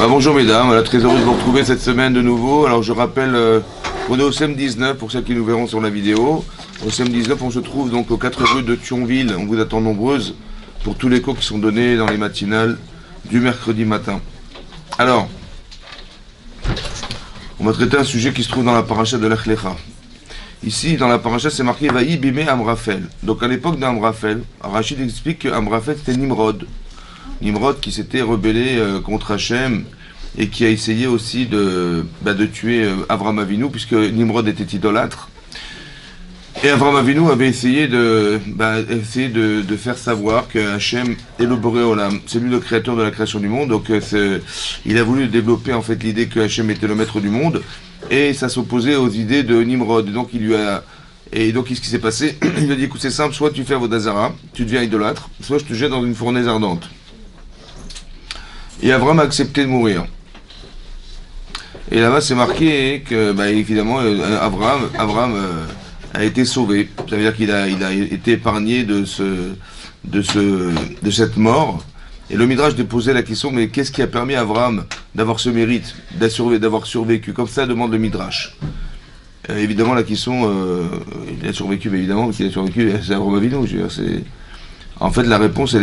Bonjour mesdames, voilà, très heureux de vous retrouver cette semaine de nouveau. Alors je rappelle, on est au CEM 19 pour ceux qui nous verront sur la vidéo. Au CEM 19, on se trouve donc aux 4 rues de Thionville. On vous attend nombreuses pour tous les cours qui sont donnés dans les matinales du mercredi matin. Alors, on va traiter un sujet qui se trouve dans la paracha de Lech Lecha. Ici, dans la paracha, c'est marqué Vaï bimé Amraphel. Donc à l'époque d'Amraphel, Rachid explique que Amraphel c'était Nimrod. Nimrod qui s'était rebellé contre Hachem et qui a essayé aussi de tuer Avraham Avinu, puisque Nimrod était idolâtre. Et Avraham Avinu avait essayé de faire savoir que Hachem est le Boré Olam, c'est lui le créateur de la création du monde. Donc il a voulu développer en fait l'idée que Hachem était le maître du monde, et ça s'opposait aux idées de Nimrod. Donc qu'est-ce qui s'est passé? Il lui a dit, écoute, c'est simple, soit tu fais Avodazara, tu deviens idolâtre, soit je te jette dans une fournaise ardente. Et Avraham a accepté de mourir. Et là-bas, c'est marqué que, évidemment, Avraham a été sauvé. Ça veut dire qu'il a été épargné de cette mort. Et le Midrash déposait la question, mais qu'est-ce qui a permis à Avraham d'avoir ce mérite, d'avoir survécu? Comme ça demande le Midrash. Évidemment, la question, il a survécu, mais évidemment, parce qu'il a survécu, c'est Avraham Avinu. En fait, la réponse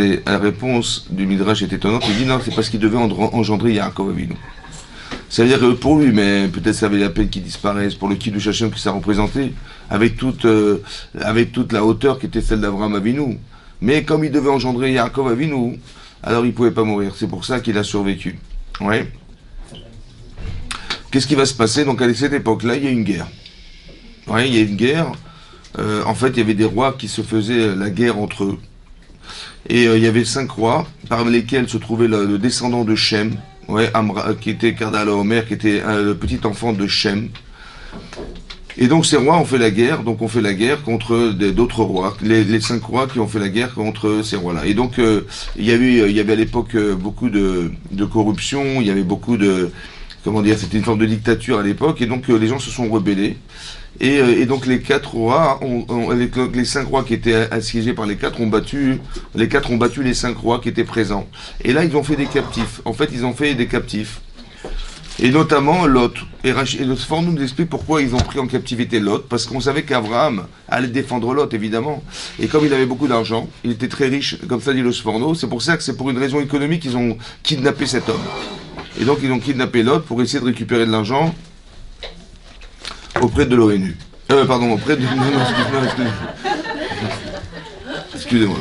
du Midrash est étonnante. Il dit non, c'est parce qu'il devait engendrer Yaakov Avinu. Ça veut dire que pour lui, mais peut-être ça valait la peine qu'il disparaisse, pour le Kiddush Hashem que ça représentait, avec toute la hauteur qui était celle d'Avraham Avinu. Mais comme il devait engendrer Yaakov Avinu, alors il ne pouvait pas mourir. C'est pour ça qu'il a survécu. Ouais. Qu'est-ce qui va se passer? Donc à cette époque-là, il y a une guerre. Ouais, il y a une guerre. En fait, il y avait des rois qui se faisaient la guerre entre eux. Et il y avait 5 rois, parmi lesquels se trouvait le descendant de Shem, qui était Kardal Omer, qui était le petit enfant de Shem. Et donc ces rois ont fait la guerre, contre d'autres rois, les 5 rois qui ont fait la guerre contre ces rois-là. Et donc il y avait à l'époque beaucoup de corruption, il y avait beaucoup de, c'était une forme de dictature à l'époque, et donc les gens se sont rebellés. Et donc les 4 rois, les 5 rois qui étaient assiégés par les 4 ont battu les 5 rois qui étaient présents. Et là, ils ont fait des captifs. En fait, ils ont fait des captifs. Et notamment Lot. Et le Sforno nous explique pourquoi ils ont pris en captivité Lot. Parce qu'on savait qu'Abraham allait défendre Lot, évidemment. Et comme il avait beaucoup d'argent, il était très riche, comme ça dit le Sforno. C'est pour ça que c'est pour une raison économique qu'ils ont kidnappé cet homme. Et donc ils ont kidnappé Lot pour essayer de récupérer de l'argent auprès de l'ONU. Auprès de... Non, excusez-moi.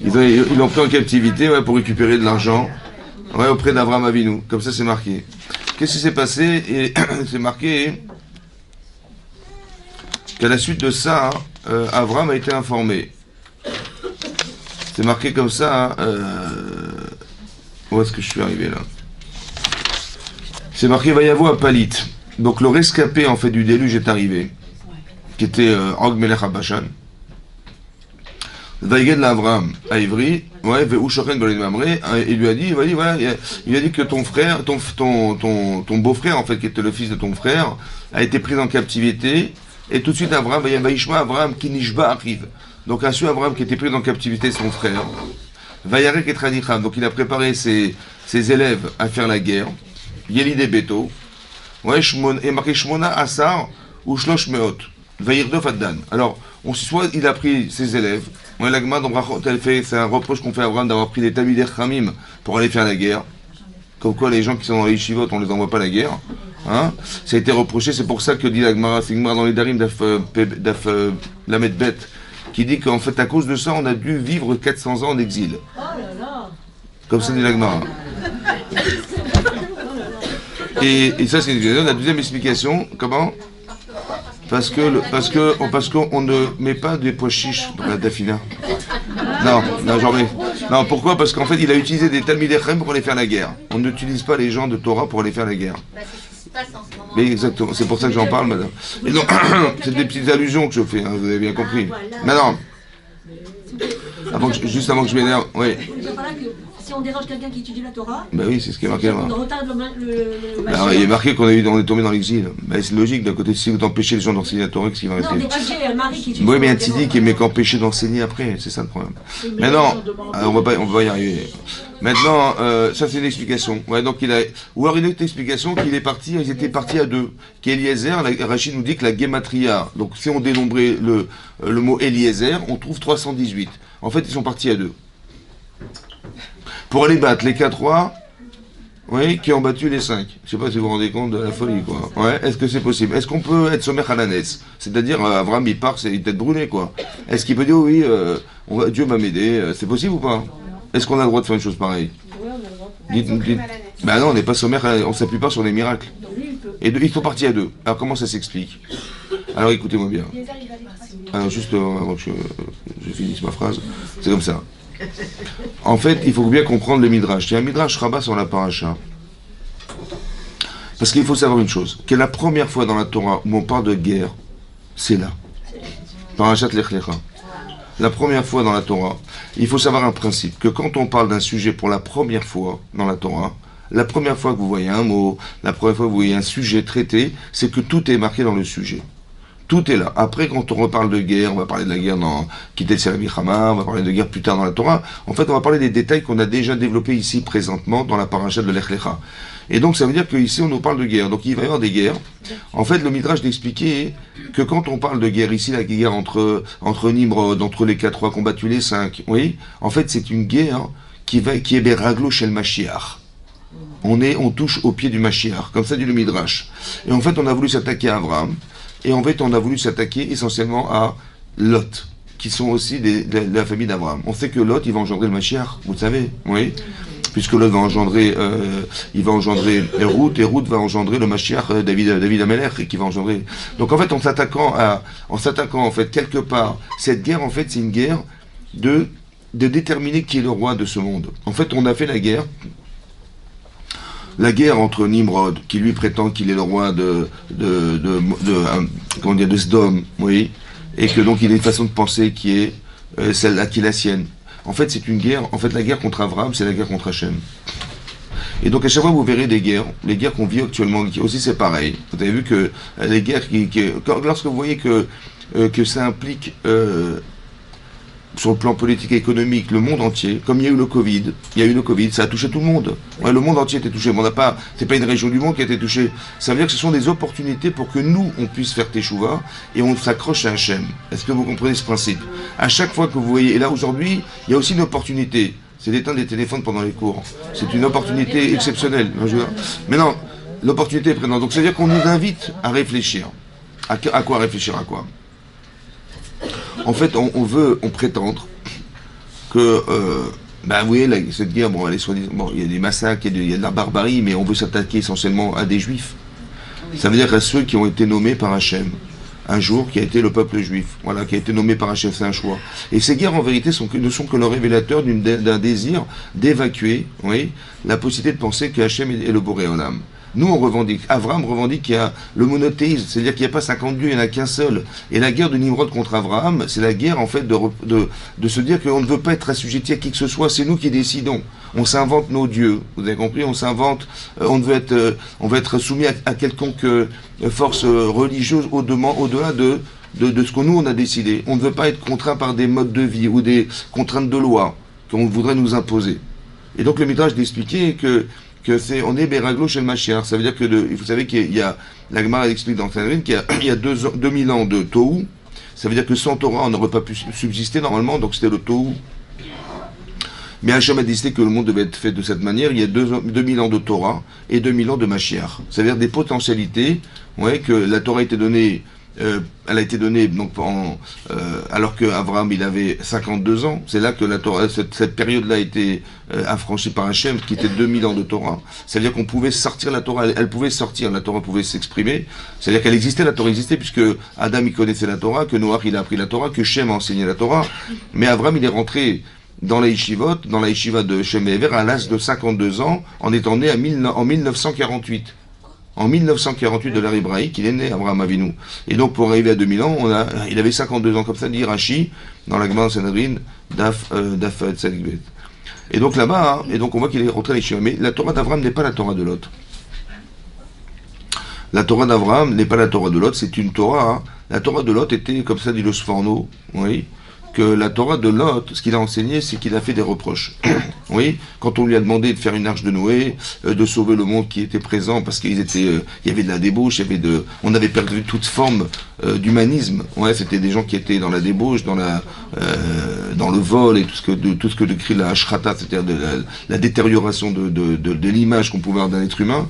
Ils l'ont pris en captivité pour récupérer de l'argent auprès d'Avraham Avinu. Comme ça, c'est marqué. Qu'est-ce qui s'est passé? Et c'est marqué qu'à la suite de ça, Avraham a été informé. C'est marqué comme ça. Où est-ce que je suis arrivé là? C'est marqué Vayavo à Palit. Donc le rescapé en fait du déluge est arrivé, qui était Og Melech HaBashan. Vaïged l'Avraham à Ivry, il lui a dit, il a dit que ton frère, ton beau-frère en fait, qui était le fils de ton frère, a été pris en captivité, et tout de suite Avraham, Avraham qui nishba arrive. Donc a su Avraham qui était pris en captivité son frère. Vayarek et Tradicham, donc il a préparé ses élèves à faire la guerre. Yelide Beto, et marqué Shmona Asar ou Shlosh Meot, Vayirdof Addan. Alors, soit il a pris ses élèves, c'est un reproche qu'on fait à Abraham d'avoir pris des Talmidei Chachamim pour aller faire la guerre. Comme quoi, les gens qui sont dans les yeshivot, on ne les envoie pas à la guerre. Hein? Ça a été reproché, c'est pour ça que dit l'Agmara, c'est dans les Darim d'Af Lamed Bet, qui dit qu'en fait, à cause de ça, on a dû vivre 400 ans en exil. Comme ça dit l'Agmara. Et ça, c'est la deuxième explication. Comment? Parce qu'on ne met pas des pois chiches dans la dafina. Non, j'en mets. Non, pourquoi? Parce qu'en fait, il a utilisé des Talmidei Chachamim pour aller faire la guerre. On n'utilise pas les gens de Torah pour aller faire la guerre. Mais exactement, c'est pour ça que j'en parle, madame. Et donc, c'est des petites allusions que je fais, hein, vous avez bien compris. Maintenant, juste avant que je m'énerve, oui. Si on dérange quelqu'un qui étudie la Torah, oui, c'est ce qui est marqué. On retarde le Alors, il est marqué qu'on est tombé dans l'exil. C'est logique, d'un côté, si vous empêchez les gens d'enseigner la Torah, qu'est-ce qui va rester? Non, un mari qui étudie. Oui, mais un tziddik, mais qu'empêcher d'enseigner après, c'est ça le problème. Mais non, on va pas y arriver. Maintenant, ça c'est une explication. Ouais, donc ou alors une autre explication qu'il est parti, ils étaient partis à deux. Qu'Eliezer, Rachid nous dit que la Gematria, donc si on dénombrait le mot Eliezer, on trouve 318. En fait, ils sont partis à deux. Pour aller battre les 4 rois, oui, qui ont battu les 5. Je sais pas si vous vous rendez compte de la folie, quoi. Ouais, est-ce que c'est possible? Est-ce qu'on peut être sommet Hananes? C'est-à-dire, Abraham, il part, c'est une tête brûlée, quoi. Est-ce qu'il peut dire, oui, Dieu m'a m'aider, c'est possible ou pas? Est-ce qu'on a le droit de faire une chose pareille? Oui, on a le droit. Dites. Ben non, on n'est pas sommaire, on s'appuie pas sur les miracles. Et ils sont partis à deux. Alors comment ça s'explique? Alors écoutez-moi bien. Alors juste avant que je finisse ma phrase, c'est comme ça. En fait, il faut bien comprendre le Midrash. Il y a un Midrash Rabbah sur la paracha. Parce qu'il faut savoir une chose, que la première fois dans la Torah où on parle de guerre, c'est là. Parashat Lech Lecha. La première fois dans la Torah, il faut savoir un principe, que quand on parle d'un sujet pour la première fois dans la Torah, la première fois que vous voyez un mot, la première fois que vous voyez un sujet traité, c'est que tout est marqué dans le sujet. Tout est là. Après, quand on reparle de guerre, on va parler de la guerre dans Kitet Serabihama, on va parler de guerre plus tard dans la Torah. En fait, on va parler des détails qu'on a déjà développés ici présentement dans la paracha de Lech Lecha. Et donc, ça veut dire qu'ici, on nous parle de guerre. Donc, il va y avoir des guerres. En fait, le Midrash d'expliquer que quand on parle de guerre, ici, la guerre entre Nimrod, entre les 4 rois qui ont battu les 5, oui, en fait, c'est une guerre qui est Beraglo chez le Mashiach. On touche au pied du Mashiach. Comme ça dit le Midrash. Et en fait, on a voulu s'attaquer à Abraham. Et en fait, on a voulu s'attaquer essentiellement à Lot, qui sont aussi de la famille d'Abraham. On sait que Lot, il va engendrer le Mashiach, vous le savez, oui. Puisque Lot va engendrer, Ruth, et Ruth va engendrer le Mashiach, David Amelech, qui va engendrer. Donc en fait, en s'attaquant en fait quelque part, cette guerre, en fait, c'est une guerre de déterminer qui est le roi de ce monde. En fait, on a fait la guerre. La guerre entre Nimrod, qui lui prétend qu'il est le roi de Sodome, oui, et que donc il a une façon de penser qui est celle-là, qui est la sienne. En fait, c'est une guerre. En fait, la guerre contre Abraham, c'est la guerre contre Hachem. Et donc à chaque fois vous verrez des guerres, les guerres qu'on vit actuellement, aussi c'est pareil. Vous avez vu que les guerres lorsque vous voyez que ça implique sur le plan politique et économique, le monde entier, comme il y a eu le Covid, ça a touché tout le monde. Ouais, le monde entier a été touché. Mais c'est pas une région du monde qui a été touchée. Ça veut dire que ce sont des opportunités pour que nous, on puisse faire Teshuvah et on s'accroche à Hachem. Est-ce que vous comprenez ce principe? À chaque fois que vous voyez, et là aujourd'hui, il y a aussi une opportunité, c'est d'éteindre les téléphones pendant les cours. C'est une opportunité exceptionnelle. Mais non, l'opportunité est présente. Donc ça veut dire qu'on nous invite à réfléchir. À quoi réfléchir à quoi? En fait, on prétendre que, vous voyez, cette guerre, elle est soi-disant, il y a des massacres, il y a de la barbarie, mais on veut s'attaquer essentiellement à des juifs. Ça veut dire à ceux qui ont été nommés par Hachem, un jour, qui a été le peuple juif, voilà, qui a été nommé par Hachem, c'est un choix. Et ces guerres, en vérité, ne sont que le révélateur d'un désir d'évacuer, oui, la possibilité de penser que Hachem est le Boré Olam. Nous, on revendique, Abraham revendique qu'il y a le monothéisme, c'est-à-dire qu'il n'y a pas 50 dieux, il n'y en a qu'un seul. Et la guerre de Nimrod contre Abraham, c'est la guerre, en fait, de se dire qu'on ne veut pas être assujetti à qui que ce soit, c'est nous qui décidons. On s'invente nos dieux, vous avez compris, on s'invente, on veut être soumis à quelconque force religieuse au-delà de ce que nous, on a décidé. On ne veut pas être contraint par des modes de vie ou des contraintes de loi qu'on voudrait nous imposer. Et donc, le Midrash d'expliquer on est Beraglo chez le Mashiach. Ça veut dire que vous savez qu'il y a, la Gemara explique dans Sanhedrin qu'il y a 2000 ans de Tohu. Ça veut dire que sans Torah, on n'aurait pas pu subsister normalement, donc c'était le Tohu. Mais Hachem a décidé que le monde devait être fait de cette manière. Il y a 2000 ans de Torah et 2000 ans de Mashiach. Ça veut dire des potentialités, ouais, que la Torah a été donnée. Elle a été donnée donc alors qu'Abraham il avait 52 ans. C'est là que la Torah, cette période-là a été affranchie par Hachem, qui était 2000 ans de Torah. C'est-à-dire qu'on pouvait sortir la Torah, elle pouvait sortir, la Torah pouvait s'exprimer. C'est-à-dire qu'elle existait, la Torah existait, puisque Adam il connaissait la Torah, que Noach il a appris la Torah, que Shem a enseigné la Torah. Mais Abraham il est rentré dans la yeshiva de Shem et Ever à l'âge de 52 ans, en étant né en 1948. En 1948 de l'ère hébraïque, il est né, Abraham Avinu. Et donc, pour arriver à 2000 ans, il avait 52 ans, comme ça dit Rashi, dans la Gemara Sanhedrin, Daf Tzadik. Et donc là-bas, et donc on voit qu'il est rentré à l'Yeshiva. Mais la Torah d'Abraham n'est pas la Torah de Lot. La Torah d'Abraham n'est pas la Torah de Lot, c'est une Torah. La Torah de Lot était, comme ça dit le Sforno, oui, que la Torah de Lot, ce qu'il a enseigné, c'est qu'il a fait des reproches. Oui, quand on lui a demandé de faire une arche de Noé, de sauver le monde qui était présent, parce qu'il y avait de la débauche, on avait perdu toute forme d'humanisme. Ouais, c'était des gens qui étaient dans la débauche, dans le vol et tout ce que décrit la Ashrata, c'est-à-dire la détérioration de l'image qu'on pouvait avoir d'un être humain.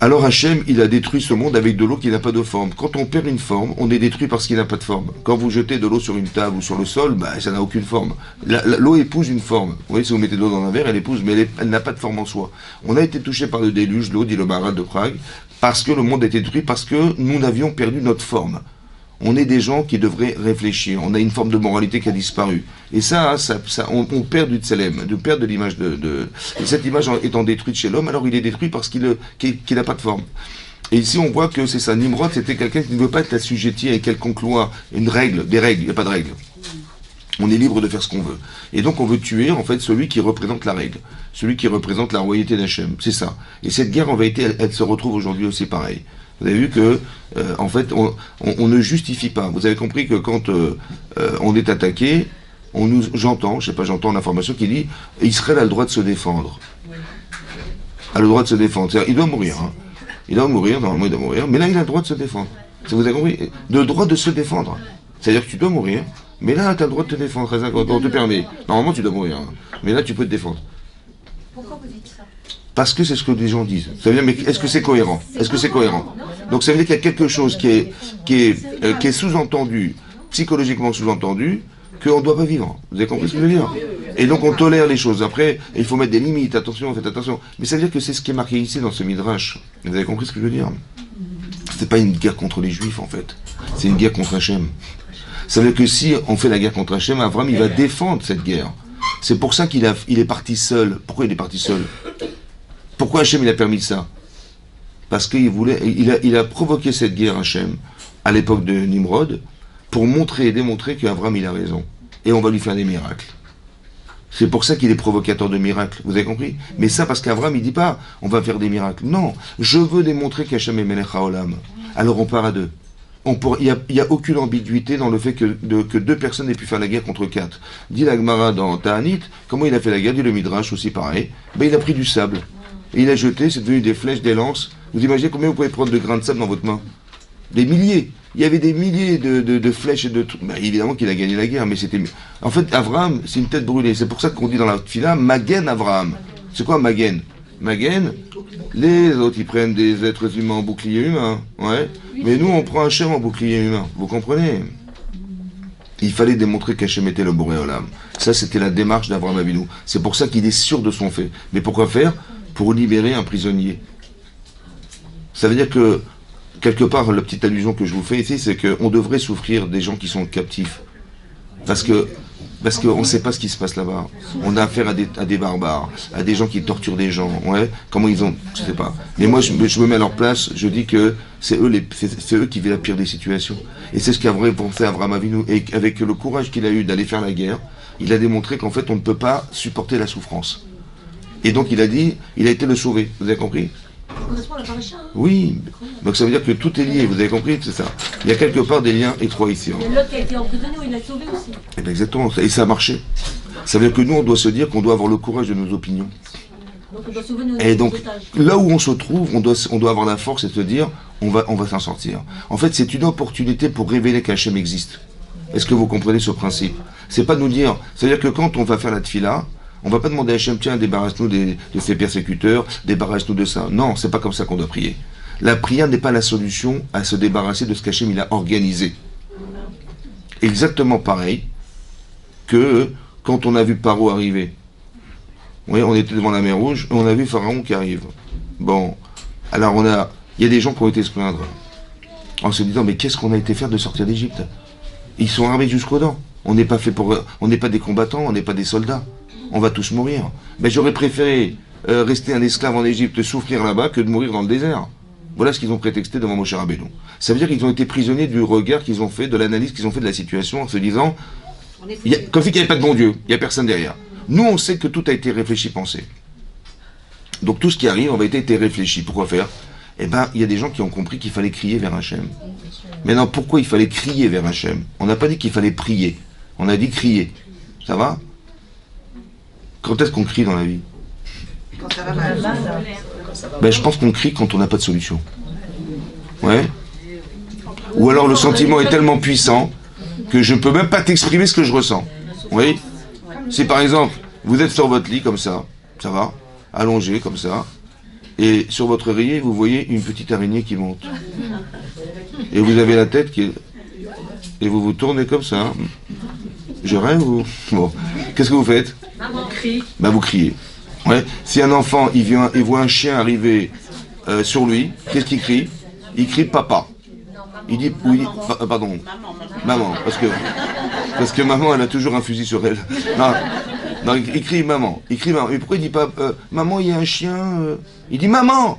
Alors Hachem, il a détruit ce monde avec de l'eau qui n'a pas de forme. Quand on perd une forme, on est détruit parce qu'il n'a pas de forme. Quand vous jetez de l'eau sur une table ou sur le sol, ça n'a aucune forme. L'eau épouse une forme. Vous voyez, si vous mettez de l'eau dans un verre, elle épouse, mais elle n'a pas de forme en soi. On a été touché par le déluge, l'eau, dit le Maharal de Prague, parce que le monde a été détruit, parce que nous n'avions perdu notre forme. On est des gens qui devraient réfléchir. On a une forme de moralité qui a disparu. Et on perd du tselem, on perd de l'image Et cette image étant détruite chez l'homme, alors il est détruit parce qu'il n'a pas de forme. Et ici, on voit que c'est ça. Nimrod, c'était quelqu'un qui ne veut pas être assujetti à quelconque loi, des règles. Il n'y a pas de règles. On est libre de faire ce qu'on veut. Et donc, on veut tuer, en fait, celui qui représente la règle. Celui qui représente la royauté d'Hachem. C'est ça. Et cette guerre, en vérité, elle se retrouve aujourd'hui aussi pareil. Vous avez vu que, en fait, on ne justifie pas. Vous avez compris que quand on est attaqué, j'entends l'information qui dit Israël a le droit de se défendre. A le droit de se défendre. C'est-à-dire, il doit mourir. Hein. Il doit mourir, normalement il doit mourir, mais là il a le droit de se défendre. Ça vous avez compris? Le droit de se défendre. C'est-à-dire que tu dois mourir, mais là tu as le droit de te défendre. On te permet. Normalement tu dois mourir, hein. Mais là tu peux te défendre. Pourquoi vous dites ça? Parce que c'est ce que les gens disent. Ça veut dire, mais est-ce que c'est cohérent? Est-ce que c'est cohérent? Donc ça veut dire qu'il y a quelque chose qui est sous-entendu, psychologiquement sous-entendu, qu'on ne doit pas vivre. Vous avez compris ce que je veux dire? Et donc on tolère les choses. Après, il faut mettre des limites, attention, faites attention. Mais ça veut dire que c'est ce qui est marqué ici dans ce Midrash. Vous avez compris ce que je veux dire? C'est pas une guerre contre les Juifs en fait. C'est une guerre contre Hachem. Ça veut dire que si on fait la guerre contre Hachem, Abraham il va défendre cette guerre. C'est pour ça qu'il est parti seul. Pourquoi il est parti seul? Pourquoi Hachem il a permis ça? Parce qu'il a provoqué cette guerre Hachem à l'époque de Nimrod pour montrer et démontrer qu'Abraham il a raison. Et on va lui faire des miracles. C'est pour ça qu'il est provocateur de miracles, vous avez compris? Mais ça parce qu'Abraham il dit pas on va faire des miracles. Non, je veux démontrer qu'Hachem est Melech HaOlam. Alors on part à deux. Il n'y a aucune ambiguïté dans le fait que deux personnes aient pu faire la guerre contre quatre. Dit la Gemara dans Ta'anit, comment il a fait la guerre? Dit le Midrash aussi pareil. Ben, il a pris du sable. Et il a jeté, c'est devenu des flèches, des lances. Vous imaginez combien vous pouvez prendre de grains de sable dans votre main? Des milliers. Il y avait des milliers de flèches et de trucs. Ben, évidemment qu'il a gagné la guerre, mais c'était... En fait, Abraham, c'est une tête brûlée. C'est pour ça qu'on dit dans la Tfila, Magen Abraham. C'est quoi Magen? Magen, les autres, ils prennent des êtres humains en bouclier humain. Ouais. Mais nous, on prend Hachem en bouclier humain. Vous comprenez? Il fallait démontrer qu'Hachem était le Boré Olam. Ça, c'était la démarche d'Abraham Avinu. C'est pour ça qu'il est sûr de son fait. Mais pourquoi faire? Pour libérer un prisonnier. Ça veut dire que, quelque part, la petite allusion que je vous fais ici, c'est qu'on devrait souffrir des gens qui sont captifs. Parce qu'on ne sait pas ce qui se passe là-bas. On a affaire à des barbares, à des gens qui torturent des gens. Ouais. Comment ils ont... Je ne sais pas. Mais moi, je me mets à leur place, je dis que c'est eux qui vivent la pire des situations. Et c'est ce qu'a vraiment pensé Abraham Avinu. Et avec le courage qu'il a eu d'aller faire la guerre, il a démontré qu'en fait, on ne peut pas supporter la souffrance. Et donc, il a été le sauvé. Vous avez compris? Oui, donc ça veut dire que tout est lié, vous avez compris, c'est ça. Il y a quelque part des liens étroits ici. Il y a l'autre qui a été emprisonné, il l'a sauvé aussi. Et bien exactement, et ça a marché. Ça veut dire que nous, on doit se dire qu'on doit avoir le courage de nos opinions. Donc on doit sauver nos et donc, otages. là où on se trouve, on doit avoir la force et se dire, on va s'en sortir. En fait, c'est une opportunité pour révéler qu'Hachem existe. Est-ce que vous comprenez ce principe? C'est pas de nous dire, c'est-à-dire que quand on va faire la tfila, on va pas demander à Hachem, tiens, débarrasse-nous de ces persécuteurs, débarrasse-nous de ça. Non, c'est pas comme ça qu'on doit prier. La prière n'est pas la solution à se débarrasser de ce qu'Hachem il a organisé. Exactement pareil que quand on a vu Paro arriver. Oui, on était devant la mer Rouge et on a vu Pharaon qui arrive. Bon, alors il y a des gens qui ont été se plaindre en se disant, mais qu'est-ce qu'on a été faire de sortir d'Égypte? Ils sont armés jusqu'aux dents. On n'est pas des combattants, on n'est pas des soldats. On va tous mourir. Mais j'aurais préféré rester un esclave en Égypte, souffrir là-bas, que de mourir dans le désert. Voilà ce qu'ils ont prétexté devant Moshe Rabbeinu. Ça veut dire qu'ils ont été prisonniers du regard qu'ils ont fait, de l'analyse qu'ils ont fait de la situation, en se disant, comme si il n'y avait pas de bon Dieu, il n'y a personne derrière. Nous, on sait que tout a été réfléchi, pensé. Donc tout ce qui arrive, on va été réfléchi. Pourquoi faire? Eh bien, il y a des gens qui ont compris qu'il fallait crier vers Hachem. Maintenant, pourquoi il fallait crier vers Hachem? On n'a pas dit qu'il fallait prier. On a dit crier. Ça va? Quand est-ce qu'on crie dans la vie? Quand ça va mal. Ben, je pense qu'on crie quand on n'a pas de solution. Ouais. Ou alors le sentiment est tellement puissant que je ne peux même pas t'exprimer ce que je ressens. Oui. Si par exemple, vous êtes sur votre lit comme ça va, allongé comme ça, et sur votre oreiller, vous voyez une petite araignée qui monte. Et vous avez la tête qui est... Et vous vous tournez comme ça. Je rêve ou... Bon. Qu'est-ce que vous faites? Ben, vous criez. Ouais. Si un enfant, il vient et voit un chien arriver sur lui, qu'est-ce qu'il crie? Il crie papa. Il dit, oui, pardon, maman, parce que maman, elle a toujours un fusil sur elle. Non, il crie maman, il crie maman. Et pourquoi il dit pas, maman, il y a un chien, il dit maman.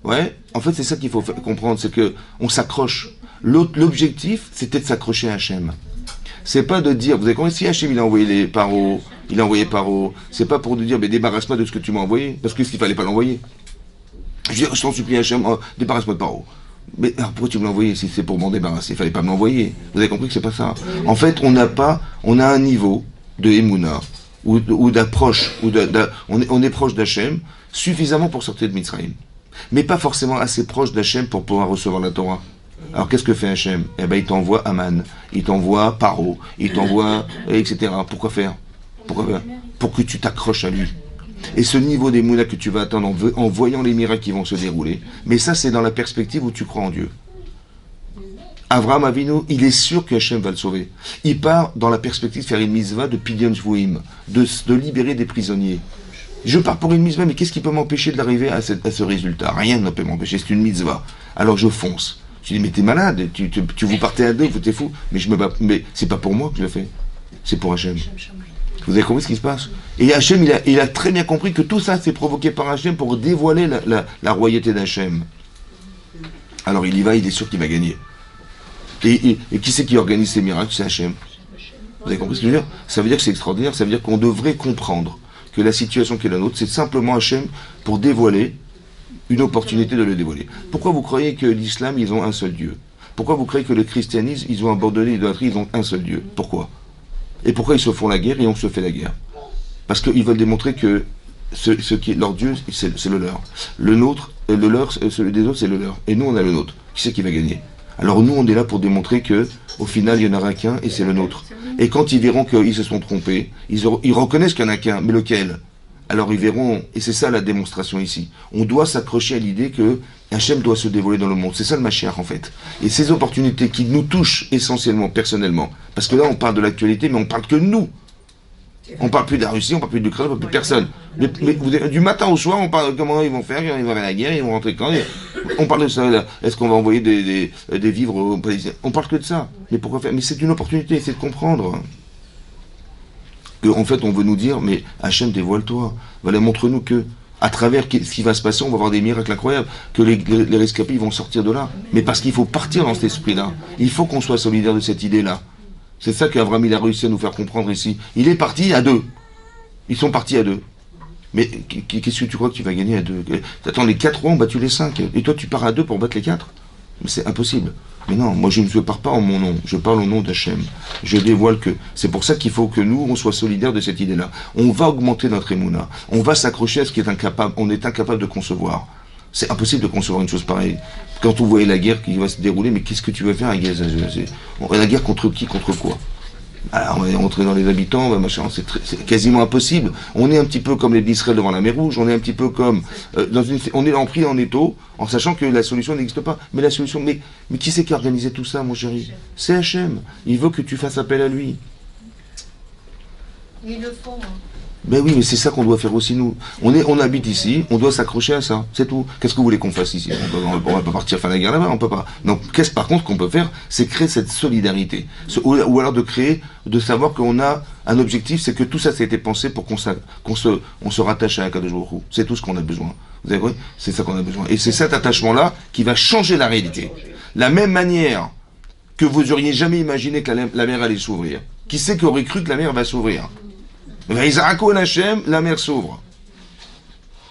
Ouais, en fait, c'est ça qu'il faut comprendre, c'est que on s'accroche. L'objectif, c'était de s'accrocher à Hachem. C'est pas de dire, vous avez compris, si Hachem, il a envoyé les paro, c'est pas pour nous dire, mais débarrasse-moi de ce que tu m'as envoyé, parce qu'il fallait pas l'envoyer. Je t'en supplie, Hachem, débarrasse-moi de paro. Mais alors pourquoi tu me l'as envoyé si c'est pour m'en débarrasser? Il fallait pas me l'envoyer. Vous avez compris que c'est pas ça. En fait, on a un niveau de Emouna, ou d'approche, on est proche d'Hachem, suffisamment pour sortir de Mitzrayim. Mais pas forcément assez proche d'Hachem pour pouvoir recevoir la Torah. Alors qu'est-ce que fait Hachem? Eh ben, il t'envoie Aman, il t'envoie Paro, il t'envoie, etc. Pourquoi faire? Pour que tu t'accroches à lui. Et ce niveau d'émouna que tu vas atteindre en voyant les miracles qui vont se dérouler, mais ça c'est dans la perspective où tu crois en Dieu. Avraham Avinu, il est sûr que Hachem va le sauver. Il part dans la perspective de faire une mitzvah de Pidyon Shvuim, de libérer des prisonniers. Je pars pour une mitzvah, mais qu'est-ce qui peut m'empêcher de l'arriver à ce résultat? Rien ne peut m'empêcher, c'est une mitzvah. Alors je fonce. Je dis, mais t'es malade, tu vous partez à deux, t'es fou. Mais c'est pas pour moi que je le fais, c'est pour Hachem. Vous avez compris ce qui se passe? Et Hachem, il a très bien compris que tout ça, c'est provoqué par Hachem pour dévoiler la royauté d'Hachem. Alors il y va, il est sûr qu'il va gagner. Et qui c'est qui organise ces miracles? C'est Hachem. Vous avez compris ce que je veux dire? Ça veut dire que c'est extraordinaire, ça veut dire qu'on devrait comprendre que la situation qui est la nôtre, c'est simplement Hachem pour dévoiler une opportunité de le dévoiler. Pourquoi vous croyez que l'islam, ils ont un seul Dieu? Pourquoi vous croyez que le christianisme, ils ont abandonné l'idolâtrie, ils ont un seul Dieu? Pourquoi? Et pourquoi ils se font la guerre et on se fait la guerre? Parce qu'ils veulent démontrer que ce qui est leur Dieu, c'est le leur. Le nôtre, le leur, celui des autres, c'est le leur. Et nous, on a le nôtre. Qui c'est qui va gagner? Alors nous, on est là pour démontrer que, au final, il n'y en aura qu'un et c'est le nôtre. Et quand ils verront qu'ils se sont trompés, ils reconnaissent qu'il n'y en a qu'un, mais lequel? Alors ils verront, et c'est ça la démonstration ici. On doit s'accrocher à l'idée que Hachem doit se dévoiler dans le monde. C'est ça le Mashiach en fait. Et ces opportunités qui nous touchent essentiellement, personnellement, parce que là on parle de l'actualité, mais on parle que de nous. On parle plus de la Russie, on parle plus de l'Ukraine, on parle plus de personne. Mais du matin au soir, on parle de comment ils vont faire, ils vont aller à la guerre, ils vont rentrer quand. On parle de ça, là. Est-ce qu'on va envoyer des vivres aux Palestiniens? On parle que de ça. Mais pourquoi faire? Mais c'est une opportunité, c'est de comprendre. En fait, on veut nous dire, mais Hachem, dévoile-toi. Voilà, montre-nous que, à travers ce qui va se passer, on va avoir des miracles incroyables, que les rescapés vont sortir de là. Mais parce qu'il faut partir dans cet esprit-là. Il faut qu'on soit solidaire de cette idée-là. C'est ça qu'Abraham il a réussi à nous faire comprendre ici. Il est parti à deux. Ils sont partis à deux. Mais qu'est-ce que tu crois que tu vas gagner à deux? Attends, les 4 rois ont battu les 5. Et toi, tu pars à deux pour battre les 4? Mais c'est impossible. Mais non, moi je ne pars pas en mon nom, je parle au nom d'Hachem. Je dévoile que. C'est pour ça qu'il faut que nous, on soit solidaires de cette idée-là. On va augmenter notre émouna. On va s'accrocher à ce qui est incapable, on est incapable de concevoir. C'est impossible de concevoir une chose pareille. Quand on voyait la guerre qui va se dérouler, mais qu'est-ce que tu vas faire à Gaza? La guerre contre qui, contre quoi? Alors on va rentrer dans les habitants, machin, c'est quasiment impossible. On est un petit peu comme les d'Israël devant la mer Rouge, on est un petit peu comme on est pris en étau, en sachant que la solution n'existe pas. Mais la solution, mais qui c'est qui a organisé tout ça, mon chéri? C'est Hachem. Il veut que tu fasses appel à lui. Ils le font. Ben oui, mais c'est ça qu'on doit faire aussi nous. On habite ici, on doit s'accrocher à ça, c'est tout. Qu'est-ce que vous voulez qu'on fasse ici? On va pas partir faire la guerre là-bas, on peut pas. Donc, par contre qu'on peut faire, c'est créer cette solidarité. Ou alors de savoir qu'on a un objectif, c'est que tout ça a été pensé pour qu'on se rattache à Akadosh Baruch Hu. C'est tout ce qu'on a besoin. Vous avez compris? C'est ça qu'on a besoin. Et c'est cet attachement-là qui va changer la réalité. La même manière que vous auriez jamais imaginé que la mer allait s'ouvrir. Qui c'est qui aurait cru que la mer va s'ouvrir? La mer s'ouvre.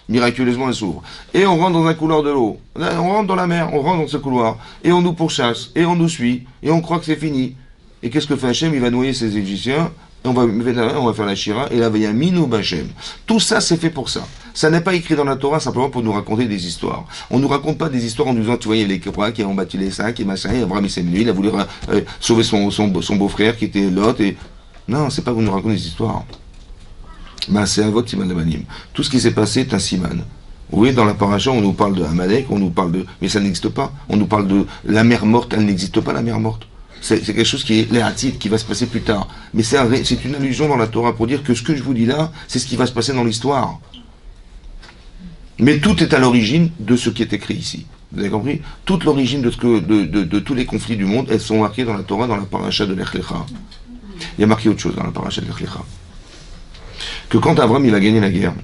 Miraculeusement, elle s'ouvre. Et on rentre dans un couloir de l'eau. On rentre dans la mer, on rentre dans ce couloir. Et on nous pourchasse, et on nous suit, et on croit que c'est fini. Et qu'est-ce que fait Hachem? Il va noyer ces Égyptiens, on va faire la Shira, et là, il y a Mino Bachem. Tout ça, c'est fait pour ça. Ça n'est pas écrit dans la Torah simplement pour nous raconter des histoires. On ne nous raconte pas des histoires en nous disant, tu vois, il y a les Kérois qui ont battu les sacs, et machin, et Abraham, il s'est venu, il a voulu sauver son beau-frère qui était Lot, et... Non, c'est pas vous nous racontez des histoires. Ben, c'est un vote Siman Lamanim. Tout ce qui s'est passé est un Siman. Vous voyez, dans la paracha, on nous parle de Amalek, on nous parle de... Mais ça n'existe pas. On nous parle de la mer morte, elle n'existe pas, la mer morte. C'est quelque chose qui est léatite, qui va se passer plus tard. Mais c'est une allusion dans la Torah pour dire que ce que je vous dis là, c'est ce qui va se passer dans l'histoire. Mais tout est à l'origine de ce qui est écrit ici. Vous avez compris? Toute l'origine de tous les conflits du monde, elles sont marquées dans la Torah, dans la paracha de Lech Lecha. Il y a marqué autre chose dans la paracha de Lech Lecha. Que quand Abraham il a gagné la guerre,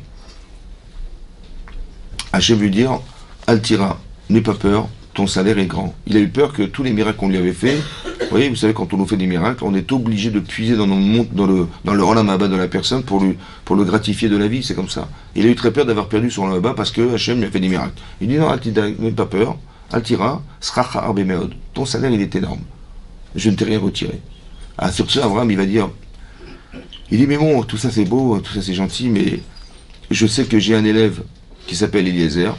Hachem lui dire, Altira, n'aie pas peur, ton salaire est grand. Il a eu peur que tous les miracles qu'on lui avait fait, vous voyez, vous savez, quand on nous fait des miracles, on est obligé de puiser dans le Olam Haba de la personne pour le gratifier de la vie, c'est comme ça. Il a eu très peur d'avoir perdu son Olam Haba parce que Hachem lui a fait des miracles. Il dit non, Altira, n'aie pas peur, Altira, Sracha Arbe Meod, ton salaire il est énorme. Je ne t'ai rien retiré. Ah, sur ce, Abraham, il va dire, il dit, mais bon, tout ça c'est beau, tout ça c'est gentil, mais je sais que j'ai un élève qui s'appelle Eliezer,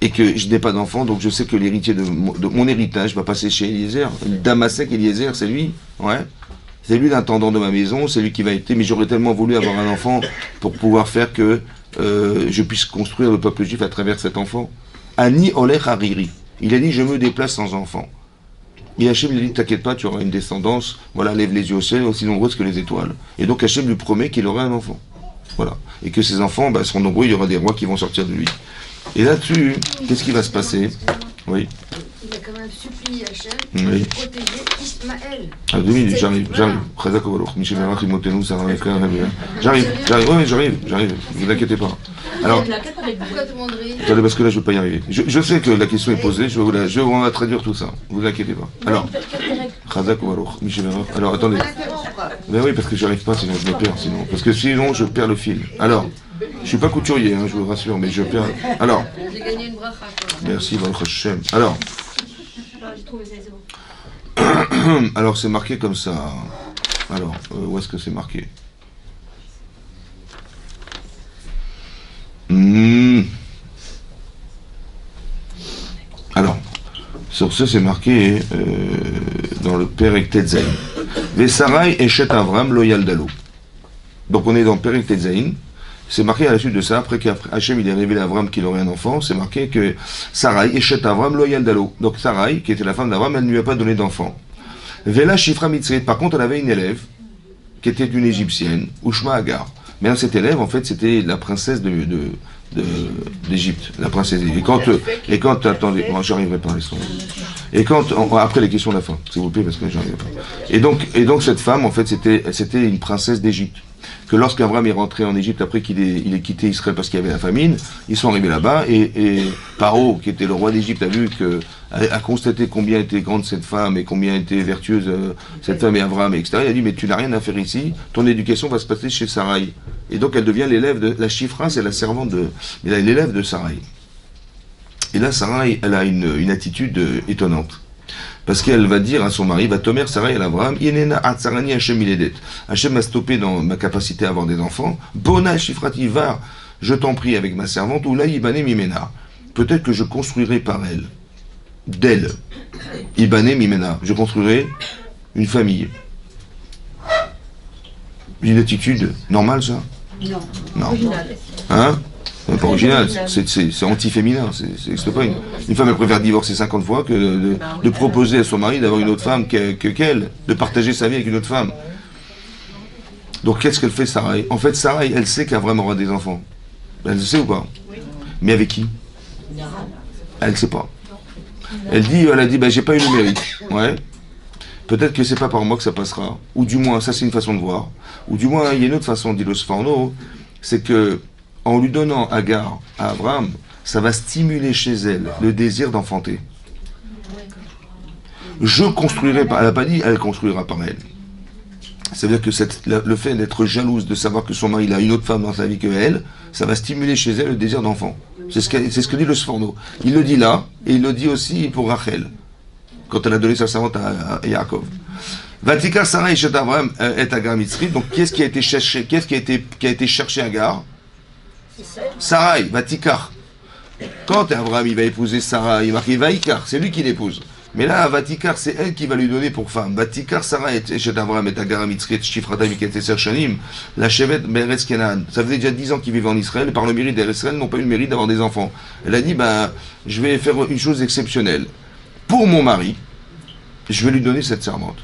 et que je n'ai pas d'enfant, donc je sais que l'héritier de mon héritage va passer chez Eliezer. Damasek, Eliezer, c'est lui, ouais. C'est lui l'intendant de ma maison, c'est lui qui va être... Mais j'aurais tellement voulu avoir un enfant pour pouvoir faire que je puisse construire le peuple juif à travers cet enfant. Ani Olech Hariri. Il a dit, je me déplace sans enfant. Et Hachem lui dit, t'inquiète pas, tu auras une descendance, voilà, lève les yeux au ciel, aussi nombreuse que les étoiles. Et donc Hachem lui promet qu'il aurait un enfant. Voilà. Et que ses enfants seront nombreux, il y aura des rois qui vont sortir de lui. Et là-dessus, qu'est-ce qui va se passer? Oui. Il a quand même supplié Hachem Oui. de protéger Ismaël. À 2 minutes, j'arrive. J'arrive, vous inquiétez pas. Alors, Pourquoi te demanderais? attendez, parce que là, je ne veux pas y arriver. Je sais que la question est posée, je vais traduire tout ça. Vous inquiétez pas. Alors, alors, attendez. Ben oui, parce que j'arrive pas, sinon je me perds, sinon. Parce que sinon, je perds le fil. Alors, je suis pas couturier, hein, je vous rassure, mais je perds. Alors, J'ai gagné une bracha. merci, Baruch Hashem. Alors, J'ai trouvé ça, c'est bon. alors c'est marqué comme ça. Alors, où est-ce que c'est marqué? Alors, sur ce, c'est marqué dans le Perek Tetzain. Vesarai Eshet Avram lo Yaldalo. Donc on est dans Perek Tetzain. C'est marqué à la suite de ça, après qu'Hachem il est révélé à Avram qu'il aurait un enfant, c'est marqué que Sarai Eshet Avram lo Yaldalo. Donc Sarai, qui était la femme d'Avram, elle ne lui a pas donné d'enfant. Vela Shifra Mitzrit. Par contre, elle avait une élève qui était une égyptienne, Ushma Agar. Mais cette élève, en fait, c'était la princesse d'Égypte, la princesse d'Égypte. Et quand, attendez, bon, j'arriverai pas à l'instant. Et quand, après les questions de la fin, s'il vous plaît, parce que j'arriverai pas. Et donc cette femme, en fait, c'était une princesse d'Égypte. Que lorsqu'Abraham est rentré en Égypte, après qu'il ait quitté Israël parce qu'il y avait la famine, ils sont arrivés là-bas, et Paro, qui était le roi d'Égypte, a constaté combien était grande cette femme, et combien était vertueuse cette femme et Abraham, etc. Il a dit, mais tu n'as rien à faire ici, ton éducation va se passer chez Sarai. Et donc elle devient l'élève de... La Shifra, c'est la servante mais elle est l'élève de Sarai. Et là, Sarai, elle a une attitude étonnante. Parce qu'elle va dire à son mari, va Tomer Sarai à Abraham, Yenena Atzarani Hachem Iledet. Hachem m'a stoppé dans ma capacité à avoir des enfants. Bona Shifrati, va, je t'en prie, avec ma servante, ou là Ibane Mimena. Peut-être que je construirai par elle, d'elle, Ibane Mimena. Je construirai une famille. Une attitude normale, ça? Non. Hein? C'est pas original, c'est anti-féminin, c'est pas une femme elle préfère divorcer 50 fois que de proposer à son mari d'avoir une autre femme qu'elle, de partager sa vie avec une autre femme. Donc qu'est-ce qu'elle fait Sarai? En fait Sarai, elle sait qu'Abraham aura des enfants. Elle le sait ou pas? Mais avec qui? Elle ne sait pas. Elle a dit, j'ai pas eu le mérite. Ouais. Peut-être que c'est pas par moi que ça passera. Ou du moins, ça c'est une façon de voir. Ou du moins, il y a une autre façon, dit le Sforno, c'est que en lui donnant Agar à Abraham, ça va stimuler chez elle le désir d'enfanter. Je construirai pas, elle n'a pas dit elle construira par elle. Ça veut dire que le fait d'être jalouse, de savoir que son mari il a une autre femme dans sa vie que elle, ça va stimuler chez elle le désir d'enfant. C'est ce que dit le Sforno. Il le dit là, et il le dit aussi pour Rachel, quand elle a donné sa servante à Yaakov. Vatikar Sarah et Abraham est Agar Mitzri. Donc, qu'est-ce qui a été cherché? Qu'est-ce qui a été cherché Agar? Sarai, Vatikar. Quand Abraham il va épouser Sarah, il marque Vaïkar, c'est lui qui l'épouse. Mais là, Vatikar, c'est elle qui va lui donner pour femme. Vatikar Sarah et Abraham et Agar Mitzri et Shifrata Miketeser Shanim, la Shevet Beretz Kenan. Ça faisait déjà 10 ans qu'ils vivaient en Israël, et par le mérite d'Israël, n'ont pas eu le mérite d'avoir des enfants. Elle a dit, je vais faire une chose exceptionnelle. Pour mon mari, je vais lui donner cette servante.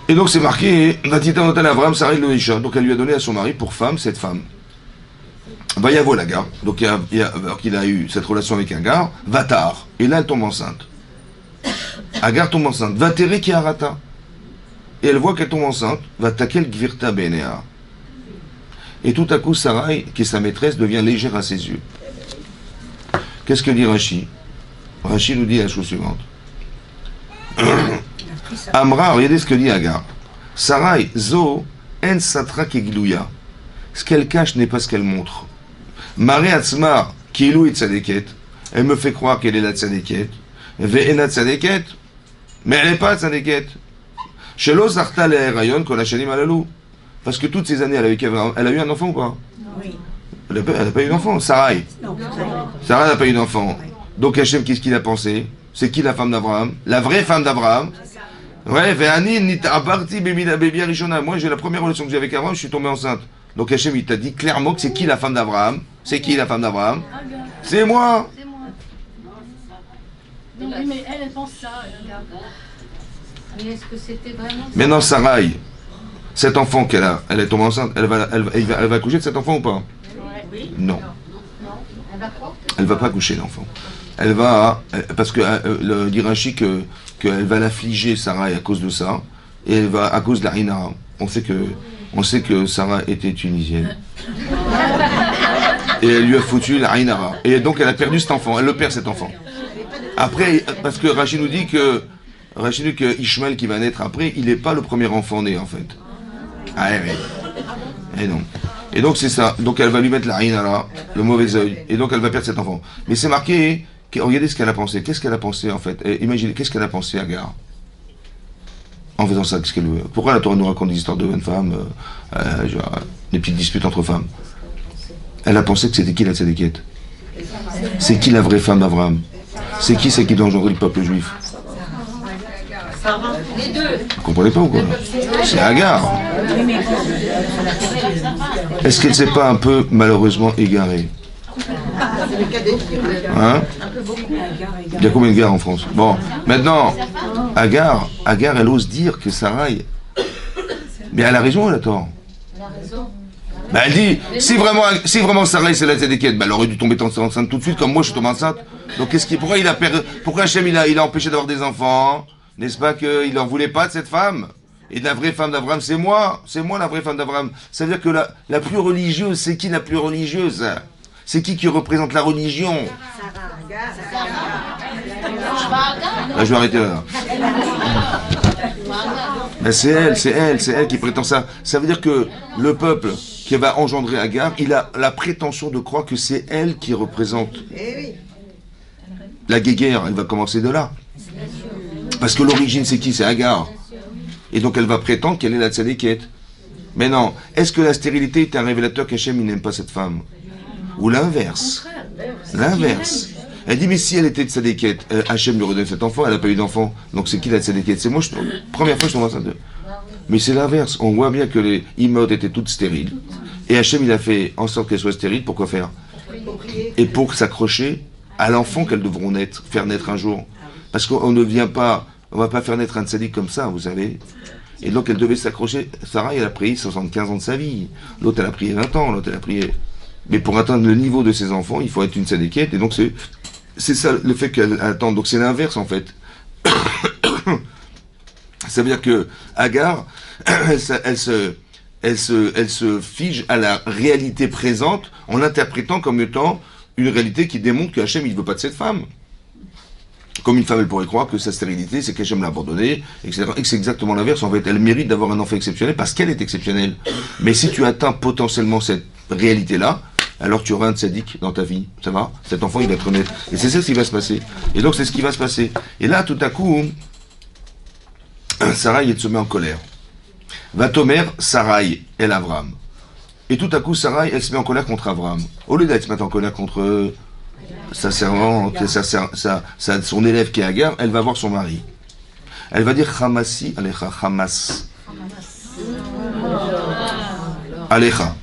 Et donc c'est marqué, Abraham Sarah Loisha. Donc elle lui a donné à son mari pour femme cette femme. Vayavo l'Agar, donc alors qu'il a eu cette relation avec Agar, Vatar, et là elle tombe enceinte. Agar tombe enceinte, Vatere ki arata. Et elle voit qu'elle tombe enceinte, Vatakel Gvirta Benea. Et tout à coup, Sarai, qui est sa maîtresse, devient légère à ses yeux. Qu'est-ce que dit Rashi? Rashi nous dit la chose suivante. Amra, regardez ce que dit Agar. Sarai, Zo, En Satra Kegluya. Ce qu'elle cache n'est pas ce qu'elle montre. Maré Atzma, Kilou et Tzadeket. Elle me fait croire qu'elle est la Tzadeket. Ve'ena Tzadeket. Mais elle n'est pas Tzadeket. Shelo Zarta le Rayon, Kolachanim Alalou. Parce que toutes ces années, elle a eu un enfant ou pas? Oui. Elle n'a pas eu d'enfant. Sarai. Sarai n'a pas eu d'enfant. Donc Hachem, qu'est-ce qu'il a pensé? C'est qui la femme d'Abraham? La vraie femme d'Abraham? Ouais, moi j'ai la première relation que j'ai avec Abraham, je suis tombé enceinte. Donc Hachem il t'a dit clairement que c'est qui la femme d'Abraham? C'est qui la femme d'Abraham? C'est moi. C'est moi. Non, oui, mais elle pense ça. Mais est-ce que c'était vraiment ça? Maintenant Sarai, cet enfant qu'elle a, elle est tombée enceinte, elle va accoucher de cet enfant ou pas? Non. Elle va pas accoucher l'enfant. Elle va, parce que le dit Rashi qu'elle va l'affliger Sarai à cause de ça, et elle va à cause de la Rina. On sait que Sarah était tunisienne. Et elle lui a foutu la Rina. Et donc elle a perdu cet enfant, elle le perd cet enfant. Après, parce que Rashi nous dit que Ishmael qui va naître après, il n'est pas le premier enfant né en fait. Ah oui. Et non. Et donc c'est ça. Donc elle va lui mettre la Rina, le mauvais œil. Et donc elle va perdre cet enfant. Mais c'est marqué. Regardez ce qu'elle a pensé. Qu'est-ce qu'elle a pensé en fait? Imaginez, qu'est-ce qu'elle a pensé Agar en faisant ça? Pourquoi la Torah nous raconte des histoires de jeunes femmes, des petites disputes entre femmes? Elle a pensé que c'était qui la tzadékette? C'est qui la vraie femme d'Abraham? C'est qui doit engendrer le peuple juif? Les deux. Vous comprenez pas ou quoi? C'est Agar. Est-ce qu'elle ne s'est pas un peu malheureusement égarée? Hein? Il y a combien de gares en France? Bon, maintenant, Agar, elle ose dire que Sarai. Mais elle a raison ou elle a tort? Elle a raison. Elle dit, si vraiment Sarai c'est la tzadékette, elle aurait dû tomber enceinte tout de suite, comme moi je suis tombé enceinte. Donc pourquoi Hachem il a empêché d'avoir des enfants? N'est-ce pas qu'il n'en voulait pas de cette femme? Et de la vraie femme d'Abraham, c'est moi la vraie femme d'Abraham. Ça veut dire que la plus religieuse, c'est qui la plus religieuse? C'est qui représente la religion? Là, je vais arrêter là. Ben, c'est elle qui prétend ça. Ça veut dire que le peuple qui va engendrer Agar, il a la prétention de croire que c'est elle qui représente. La guéguerre, elle va commencer de là. Parce que l'origine, c'est qui? C'est Agar. Et donc elle va prétendre qu'elle est la tzadékette. Mais non, est-ce que la stérilité est un révélateur qu'Hachem n'aime pas cette femme? Ou l'inverse? L'inverse. Elle dit, mais si elle était tzadékette, Hachem lui redonne cet enfant, elle n'a pas eu d'enfant. Donc c'est qui la tzadékette? C'est moi, première fois je tombe enceinte d'eux. Mais c'est l'inverse. On voit bien que les immeubles étaient toutes stériles. Et Hachem, il a fait en sorte qu'elles soient stériles. Pourquoi faire? Et pour s'accrocher à l'enfant qu'elles devront faire naître un jour. Parce qu'on ne vient pas, on ne va pas faire naître un tzaddik comme ça, vous savez. Et donc elle devait s'accrocher. Sarah, elle a prié 75 ans de sa vie. L'autre, elle a prié 20 ans. L'autre, elle a prié. Mais pour atteindre le niveau de ses enfants, il faut être une tzadékette. Et donc c'est ça le fait qu'elle attend. Donc c'est l'inverse en fait. Ça veut dire que Agar, elle se fige à la réalité présente en l'interprétant comme étant une réalité qui démontre que Hachem il ne veut pas de cette femme. Comme une femme, elle pourrait croire que sa stérilité, c'est qu'Hachem l'a abandonnée, etc. Et que c'est exactement l'inverse. En fait, elle mérite d'avoir un enfant exceptionnel parce qu'elle est exceptionnelle. Mais si tu atteins potentiellement cette réalité-là, alors tu auras un tzaddik dans ta vie. Ça va? Cet enfant, il va être honnête. Et c'est ça ce qui va se passer. Et donc, c'est ce qui va se passer. Et là, tout à coup, Sarai, elle se met en colère. Vatomer, Sarai, elle Avram. Et tout à coup, Sarai, elle se met en colère contre Avram. Au lieu d'être se mettre en colère contre sa servante, son élève qui est Agar, elle va voir son mari. Elle va dire Hamasi Alecha, Hamas. Alecha.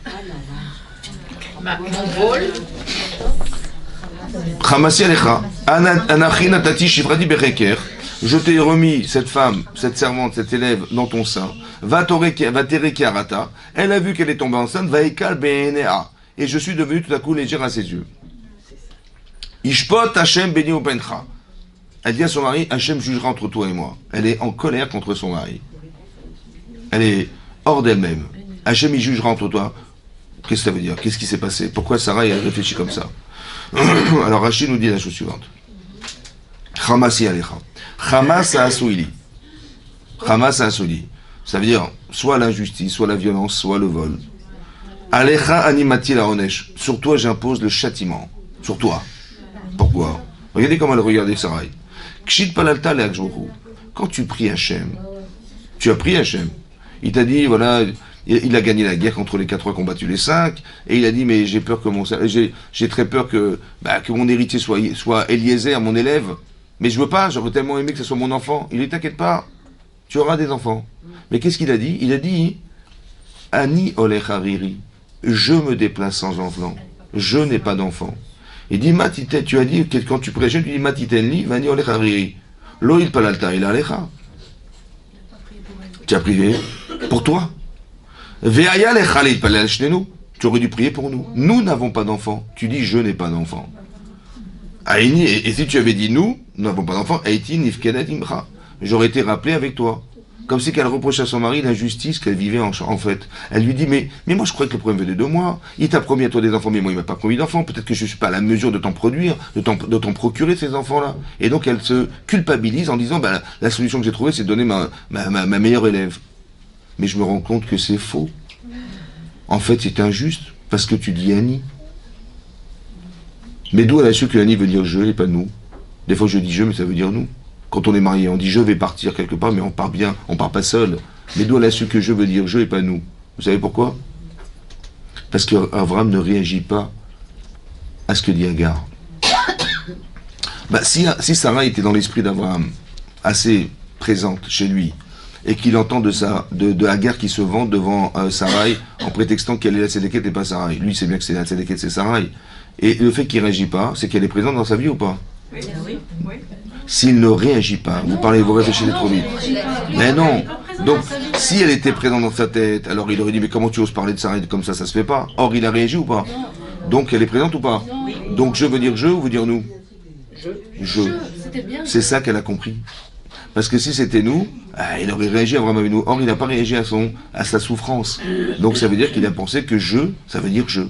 Hamasi Alecha. Anachi Natati Shivradi Bereker. Je t'ai remis cette femme, cette servante, cet élève dans ton sein. Va terrer Kiarata. Elle a vu qu'elle est tombée enceinte. Va ekal benea. Et je suis devenu tout à coup légère à ses yeux. Ishpot Hashem beni upencha. Elle dit à son mari, Hashem jugera entre toi et moi. Elle est en colère contre son mari. Elle est hors d'elle-même. Hashem, il jugera entre toi. Qu'est-ce que ça veut dire? Qu'est-ce qui s'est passé? Pourquoi Sarah a réfléchi comme ça? Alors Rachid nous dit la chose suivante. Hamasi alecha. Hamas a asouili. Hamas a asouili. Ça veut dire soit l'injustice, soit la violence, soit le vol. Alecha animati la onesh. Sur toi, j'impose le châtiment. Sur toi. Pourquoi? Regardez comment elle regardait Sarai. Kshit palalta le'akjouhu. Quand tu pries Hachem, tu as prié Hachem. Il t'a dit, voilà, il a gagné la guerre contre les 4 rois qui ont battu les 5, et il a dit, mais j'ai peur que j'ai très peur que mon héritier soit Eliezer, mon élève. Mais je veux pas, j'aurais tellement aimé que ce soit mon enfant. Il dit, t'inquiète pas, tu auras des enfants. Mais qu'est-ce qu'il a dit? Il a dit, Ani olech hariri, je me déplace sans enfant, je n'ai pas d'enfant. Il dit, tu as dit, quand tu prêchais, tu dis, Matitenli, Vani olech hariri. Loïl palalta, il a alecha. Tu as prié pour toi. Veaya lecha leitpalel shnenu. Tu aurais dû prier pour nous. Nous n'avons pas d'enfant. Tu dis, je n'ai pas d'enfant. Et si tu avais dit, nous n'avons pas d'enfant, Aïti nifkedet imcha. J'aurais été rappelé avec toi. Comme si qu'elle reprochait à son mari l'injustice qu'elle vivait en fait. Elle lui dit, mais moi je croyais que le problème venait de moi. Il t'a promis à toi des enfants, mais moi il m'a pas promis d'enfants. Peut-être que je suis pas à la mesure de t'en produire, de t'en procurer ces enfants-là. Et donc elle se culpabilise en disant, la solution que j'ai trouvée, c'est de donner ma meilleure élève. Mais je me rends compte que c'est faux. En fait, c'est injuste, parce que tu dis Annie. Mais d'où elle a su que Annie veut dire je et pas nous? Des fois je dis je, mais ça veut dire nous. Quand on est marié, on dit je vais partir quelque part, mais on part bien, on part pas seul. Mais d'où elle a su que je veut dire je et pas nous? Vous savez pourquoi? Parce qu'Avram ne réagit pas à ce que dit Agar. Si Sarah était dans l'esprit d'Abraham, assez présente chez lui, et qu'il entend de Agar qui se vante devant Sarai en prétextant qu'elle est la Sédéquette et pas Sarai. Lui, c'est bien que c'est la Sédéquette, c'est Sarai. Et le fait qu'il ne réagit pas, c'est qu'elle est présente dans sa vie ou pas? Oui, oui. S'il ne réagit pas, vous réfléchissez trop vite. Mais non. Donc, si elle était présente dans sa tête, alors il aurait dit, mais comment tu oses parler de Sarai comme ça se fait pas? Or, il a réagi ou pas? Donc, elle est présente ou pas? Donc, je veux dire je ou veut dire nous? Je. C'est ça qu'elle a compris. Parce que si c'était nous, il aurait réagi à Abraham avec nous. Or, il n'a pas réagi à sa souffrance. Donc, ça veut dire qu'il a pensé que je, ça veut dire je.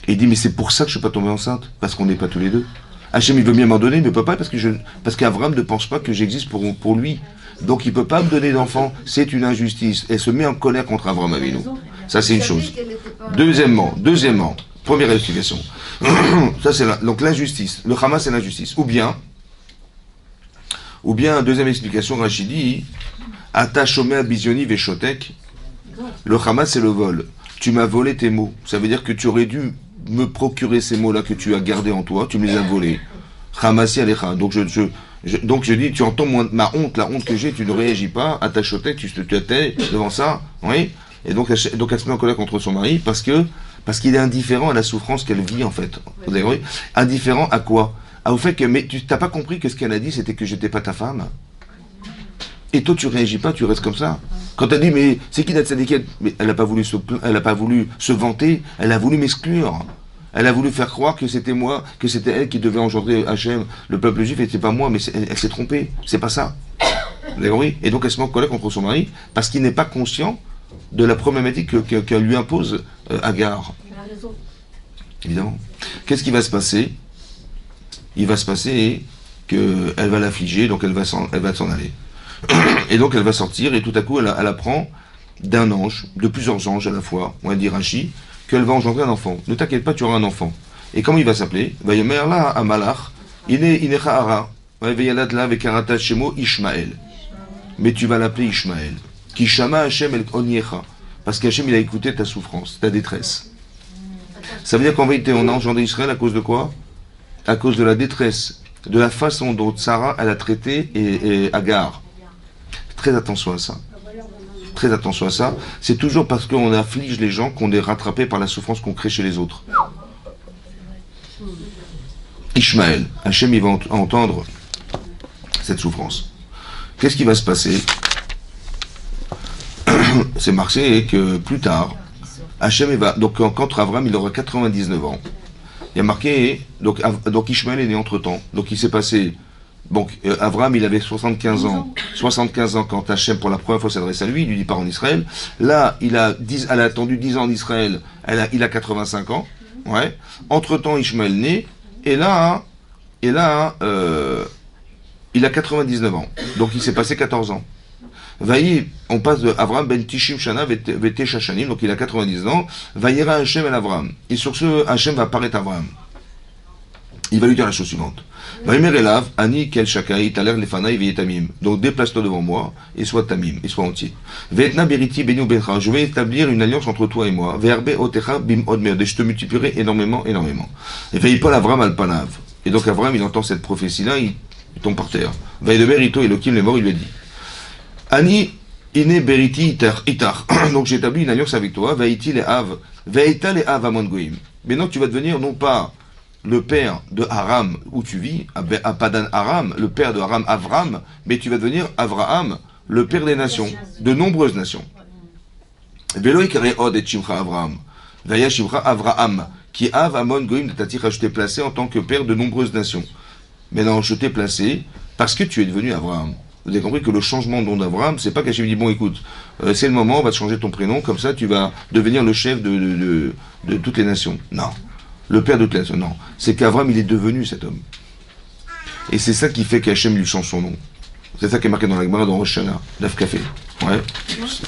Et il dit, mais c'est pour ça que je ne suis pas tombé enceinte. Parce qu'on n'est pas tous les deux. Hachem, il veut bien m'en donner, mais peut pas parce qu'Abraham ne pense pas que j'existe pour lui. Donc, il ne peut pas me donner d'enfant. C'est une injustice. Elle se met en colère contre Abraham avec nous. Ça, c'est une chose. Deuxièmement, première explication. Ça, c'est donc l'injustice. Le Hamas, c'est l'injustice. Ou bien, deuxième explication, Rachidi, Atachomé Bizioni Veshotek, le Hamas c'est le vol. Tu m'as volé tes mots. Ça veut dire que tu aurais dû me procurer ces mots-là que tu as gardés en toi, tu me les as volés. Hamasi Alecha. Donc je dis, tu entends ma honte, la honte que j'ai, tu ne réagis pas, Atachotek, tu te tais devant ça, oui. Et donc elle se met en colère contre son mari parce qu'il est indifférent à la souffrance qu'elle vit en fait. Vous avez compris? Indifférent à quoi? Au fait que, mais tu n'as pas compris que ce qu'elle a dit, c'était que j'étais pas ta femme. Et toi, tu réagis pas, tu restes comme ça. Quand elle dit, mais c'est qui la tzadékette? Mais elle n'a pas voulu se vanter, elle a voulu m'exclure. Elle a voulu faire croire que c'était moi, que c'était elle qui devait engendrer Hachem, le peuple juif, et c'était pas moi, mais elle s'est trompée. C'est pas ça. Vous avez compris? Et donc elle se met en colère contre son mari, parce qu'il n'est pas conscient de la problématique qu'elle lui impose Agar. Évidemment. Qu'est-ce qui va se passer? Il va se passer qu'elle va l'affliger, donc elle va s'en aller. Et donc elle va sortir, et tout à coup elle apprend d'un ange, de plusieurs anges à la fois, on va dire Rashi, qu'elle va engendrer un enfant. Ne t'inquiète pas, tu auras un enfant. Et comment il va s'appeler? Vayomer la Amalach, Inechahara, Vayalad la Vekarata Shemo Ishmael. mais tu vas l'appeler Ishmaël. Kishama Hashem el Oniecha. Parce qu'Hachem, il a écouté ta souffrance, ta détresse. Ça veut dire qu'en vérité, on a engendré Israël à cause de quoi? À cause de la détresse, de la façon dont Sarah, elle a traité et Agar. Très attention à ça. Très attention à ça. C'est toujours parce qu'on afflige les gens qu'on est rattrapé par la souffrance qu'on crée chez les autres. Ishmaël, Hachem, il va entendre cette souffrance. Qu'est-ce qui va se passer? C'est marqué que plus tard, Hachem va. Donc quand Avram il aura 99 ans, il y a marqué. Donc Ishmaël est né entre temps. Donc il s'est passé. Donc Avram il avait 75 ans. 75 ans quand Hachem pour la première fois s'adresse à lui, il lui dit part en Israël. Là, elle a attendu 10 ans en Israël, il a 85 ans. Ouais. Entre temps, Ishmaël naît, et là, il a 99 ans. Donc il s'est passé 14 ans. Vaï, on passe de Avram ben Tishim Shana vete Shashanim, donc il a 90 ans. Vaïra Hachem el Avram. Et sur ce, Hachem va apparaître Avram. Il va lui dire la chose suivante. Vaïmer elav, Ani kel shakai, taler lefanaï veyetamim. Donc déplace-toi devant moi et sois tamim, et sois entier. Veetna beriti benu bencha. Je vais établir une alliance entre toi et moi. Verbe otecha bim od meod. Et je te multiplierai énormément. Et Vaïpol Avram al panav. Et donc Avram, il entend cette prophétie-là, il tombe par terre. Vaïdeber ito Elohim le mort, il lui a dit. Ani ine beriti itar. Donc j'établis une alliance avec toi. Vaïti le av. Vaïta le av amon goïm. Maintenant tu vas devenir non pas le père de Aram où tu vis, à Padan Aram, le père de Aram Avram, mais tu vas devenir Avraham, le père des nations, de nombreuses nations. Velo ikare od et shimcha Avraham. Vaya shimcha Avraham. Qui av amon goïm de tatira. Je t'ai placé en tant que père de nombreuses nations. Maintenant je t'ai placé parce que tu es devenu Avraham. Vous avez compris que le changement de nom d'Avraham, c'est pas qu'Hachem dit bon écoute, c'est le moment, on va te changer ton prénom, comme ça tu vas devenir le chef de toutes les nations. Non. Le père de toutes les nations, non. C'est qu'Avraham, il est devenu cet homme. Et c'est ça qui fait qu'Hachem lui change son nom. C'est ça qui est marqué dans la Gemara dans Rosh Hashanah, Daf Café. Ouais.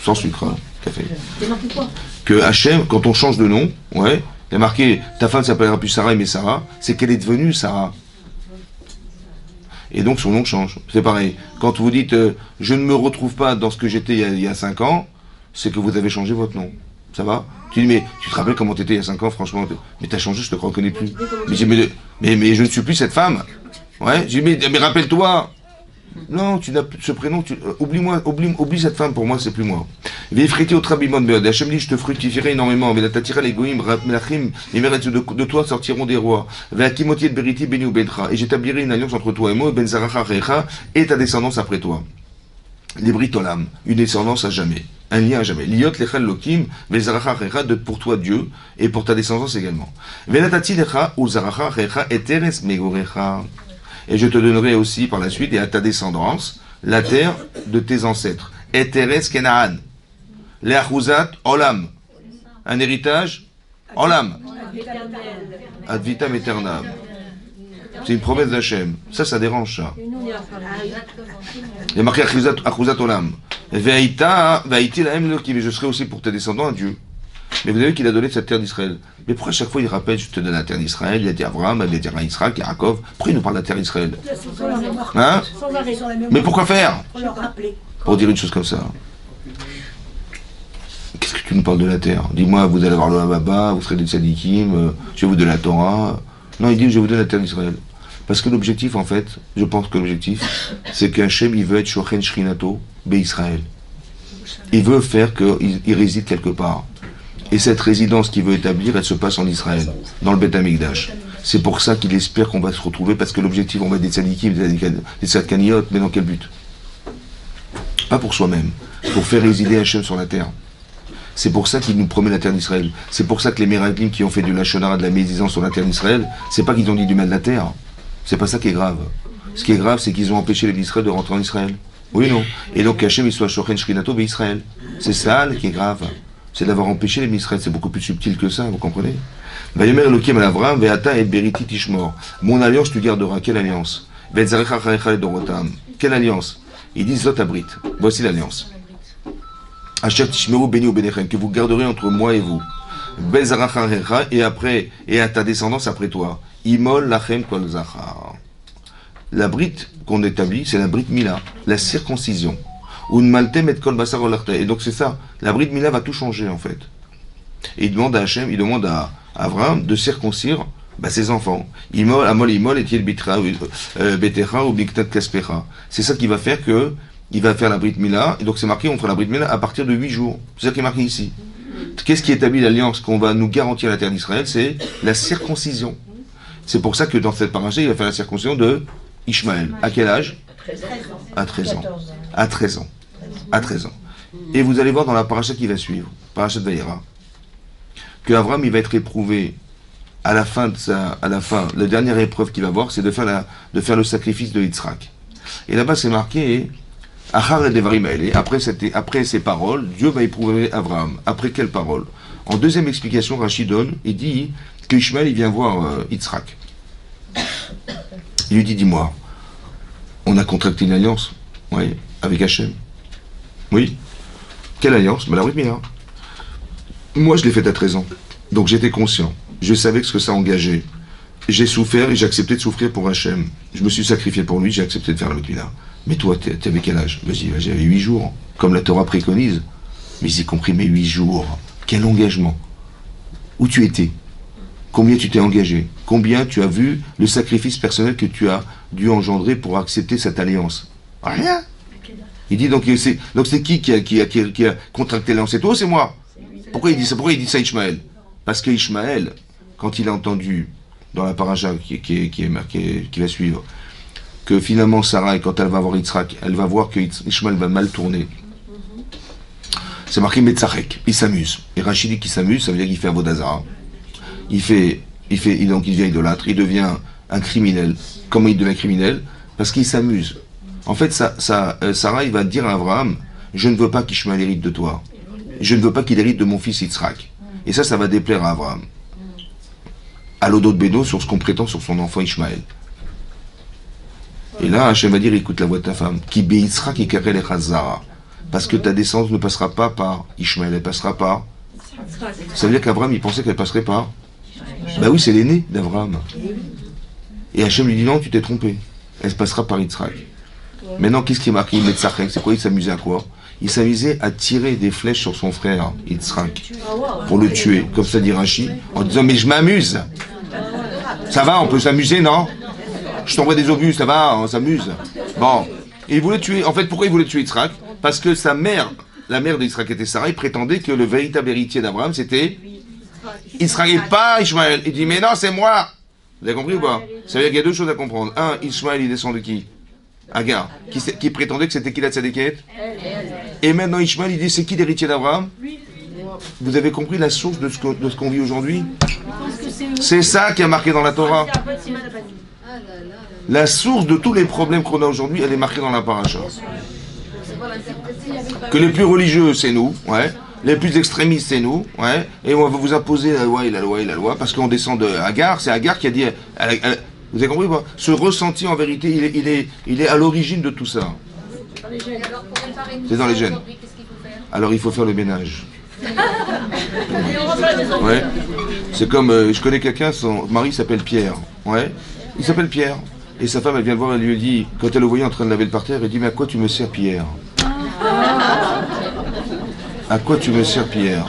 Sans sucre, hein, café. C'est marqué quoi? Que Hachem, quand on change de nom, ouais, il y a marqué ta femme s'appellera plus Sarah mais Sarah, c'est qu'elle est devenue Sarah. Et donc son nom change. C'est pareil. Quand vous dites je ne me retrouve pas dans ce que j'étais il y a 5 ans, c'est que vous avez changé votre nom. Ça va? Tu dis mais tu te rappelles comment tu étais il y a 5 ans, franchement, mais t'as changé, je te reconnais plus. Mais je ne suis plus cette femme. Ouais, je dis mais rappelle-toi. Non, tu n'as plus ce prénom, oublie cette femme, pour moi c'est plus moi. Vifriti au trabimon beod. Hachem dit je te fructifierai énormément. Mais la tatira les goïm, melachim, de toi sortiront des rois. Ve'akimoti et beriti beni bencha. Et j'établirai une alliance entre toi et moi, ben zaracha recha, et ta descendance après toi. Les britolam, une descendance à jamais, un lien à jamais. Liot lechal lokim, vezaracha recha, pour toi Dieu, et pour ta descendance également. Ve'latati lecha ou zaracha recha et teres megorecha. Et je te donnerai aussi par la suite et à ta descendance la terre de tes ancêtres. Et teres kenaan. Le'achuzat olam. Un héritage olam. Ad vitam aeternam. C'est une promesse d'Hachem. Ça dérange ça. Il y a marqué achuzat olam. Ve'aita lahem lokim. Et je serai aussi pour tes descendants un Dieu. Mais vous avez vu qu'il a donné cette terre d'Israël. Mais pourquoi à chaque fois il rappelle, je te donne la terre d'Israël, il a dit Abraham, il a dit à Yitzhak, Yaakov, pourquoi il nous parle de la terre d'Israël? Hein? Mais pourquoi faire? Pour dire une chose comme ça. Qu'est-ce que tu nous parles de la terre? Dis-moi, vous allez avoir le Baba, vous serez des tzadikim, je vais vous donner la Torah. Non, il dit, je vais vous donner la terre d'Israël. Parce que l'objectif, en fait, je pense que l'objectif, c'est qu'Hachem, il veut être Shochen Shrinato, Be-Israël. Il veut faire qu'il réside quelque part. Et cette résidence qu'il veut établir, elle se passe en Israël, dans le Beth Amikdash. C'est pour ça qu'il espère qu'on va se retrouver, parce que l'objectif, on va être des tzadikim, des tzadkaniyot, mais dans quel but? Pas pour soi-même, pour faire résider Hachem sur la terre. C'est pour ça qu'il nous promet la terre d'Israël. C'est pour ça que les Meraglim qui ont fait du Lachon Hara, de la médisance sur la terre d'Israël, c'est pas qu'ils ont dit du mal de la terre. C'est pas ça qui est grave. Ce qui est grave, c'est qu'ils ont empêché les Israël de rentrer en Israël. Oui, non. Et donc Hachem, il soit Shochen Shrinato, mais Israël. C'est ça qui est grave. C'est d'avoir empêché les Israël. C'est beaucoup plus subtil que ça, vous comprenez? Vayomer Elokim al Avram, Veata et Beriti Tishmor. Mon alliance, tu garderas. Quelle alliance? Quelle alliance? Ils disent Zot Abrit. Voici l'alliance. Asher Tishmeru Beni ou Benechem, que vous garderez entre moi et vous. Bezaracharecha, et après, et à ta descendance après toi. Imol Lachem Kol Zachar. La brite qu'on établit, c'est la brite Mila, la circoncision. Ou maltem et kol basar olarte. Et donc c'est ça. La Brit Mila va tout changer en fait. Et il demande à Hachem, il demande à Abraham de circoncire ses enfants. Imol, amol, imol, et il bitra, betera ou biktat kaspera. C'est ça qui va faire que il va faire la Brit Mila. Et donc c'est marqué, on fera la Brit Mila à partir de 8 jours. C'est ça qui est marqué ici. Qu'est-ce qui établit l'alliance qu'on va nous garantir à la terre d'Israël? C'est la circoncision. C'est pour ça que dans cette paracha, il va faire la circoncision de Ishmaël. À quel âge? À 13 ans. À 13 ans. À 13 ans. Et vous allez voir dans la paracha qui va suivre, paracha de Vayera, que Abraham il va être éprouvé à la fin, la dernière épreuve qu'il va voir, c'est de faire le sacrifice de Yitzhak. Et là-bas c'est marqué, après ces paroles, Dieu va éprouver Abraham. Après quelle parole? En deuxième explication, Rachid donne, il dit que Ishmaël il vient voir Yitzhak. Il lui dit, dis-moi, on a contracté une alliance, oui, avec Hachem. Oui. Quelle alliance? La Brit Mila. Moi, je l'ai faite à 13 ans. Donc j'étais conscient. Je savais ce que ça engageait. J'ai souffert et j'ai accepté de souffrir pour Hachem. Je me suis sacrifié pour lui, j'ai accepté de faire la Brit Mila. Mais toi, t'avais quel âge? Vas-y, j'avais 8 jours, comme la Torah préconise. Mais j'ai compris mes 8 jours. Quel engagement? Où tu étais? Combien tu t'es engagé? Combien tu as vu le sacrifice personnel que tu as dû engendrer pour accepter cette alliance? Rien. Il dit donc c'est qui a contracté l'alliance? C'est toi ou c'est moi? Pourquoi il dit ça? Pourquoi il dit ça Ishmaël? Parce que Ishmaël, quand il a entendu dans la paracha qui est marqué, qui va suivre, que finalement Sarah, quand elle va voir Yitzhak, elle va voir que Ishmaël va mal tourner. C'est marqué Metzarek, il s'amuse. Et Rachid dit qu'il s'amuse, ça veut dire qu'il fait Avodazara. Donc il devient idolâtre, il devient un criminel. Comment il devient criminel? Parce qu'il s'amuse. En fait, Sarah, il va dire à Abraham, je ne veux pas qu'Ishmaël hérite de toi. Je ne veux pas qu'il hérite de mon fils Yitzhak. Et ça va déplaire à Abraham. À l'odo de Béno sur ce qu'on prétend sur son enfant Ishmaël. Et là, Hachem va dire, écoute la voix de ta femme, qui bé Yitzhak et karel echazara. Parce que ta descendance ne passera pas par Ishmaël, elle passera par... Ça veut dire qu'Abraham, il pensait qu'elle passerait par... Bah oui, c'est l'aîné d'Abraham. Et Hachem lui dit, non, tu t'es trompé. Elle passera par Yitzhak. Maintenant, qu'est-ce qui est marqué? C'est quoi? Il s'amusait à quoi? Il s'amusait à tirer des flèches sur son frère, Yitzhak, pour le tuer. Comme ça dit Rashi, en disant, mais je m'amuse. Ça va, on peut s'amuser, non? Je t'envoie des obus, ça va, on s'amuse. Bon. Et il voulait tuer, en fait, pourquoi il voulait tuer Yitzhak? Parce que sa mère, la mère d'Yitzhak était Sarah, il prétendait que le véritable héritier d'Abraham, c'était Yitzhak et pas Ishmaël. Il dit, mais non, c'est moi. Vous avez compris ou pas? Ça veut dire qu'il y a deux choses à comprendre. Un, Ishmaël, il descend de qui? Agar, qui prétendait que c'était qui la tzadékette? Et maintenant Ishmaël, il dit, c'est qui l'héritier d'Abraham? Vous avez compris la source de ce qu'on vit aujourd'hui? C'est ça qui a marqué dans la Torah. La source de tous les problèmes qu'on a aujourd'hui, elle est marquée dans la paracha. Que les plus religieux, c'est nous, ouais. Les plus extrémistes, c'est nous, ouais. Et on va vous imposer la loi et la loi et la loi, parce qu'on descend de Agar. C'est Agar qui a dit... vous avez compris ou pas? Ce ressenti, en vérité, il est à l'origine de tout ça. C'est dans les gènes. Alors il faut faire le ménage. Ouais. C'est comme, je connais quelqu'un, son mari s'appelle Pierre. Ouais. Il s'appelle Pierre. Et sa femme, elle vient le voir, elle lui dit, quand elle le voyait en train de laver le parterre, elle dit, mais à quoi tu me sers, Pierre? À quoi tu me sers, Pierre?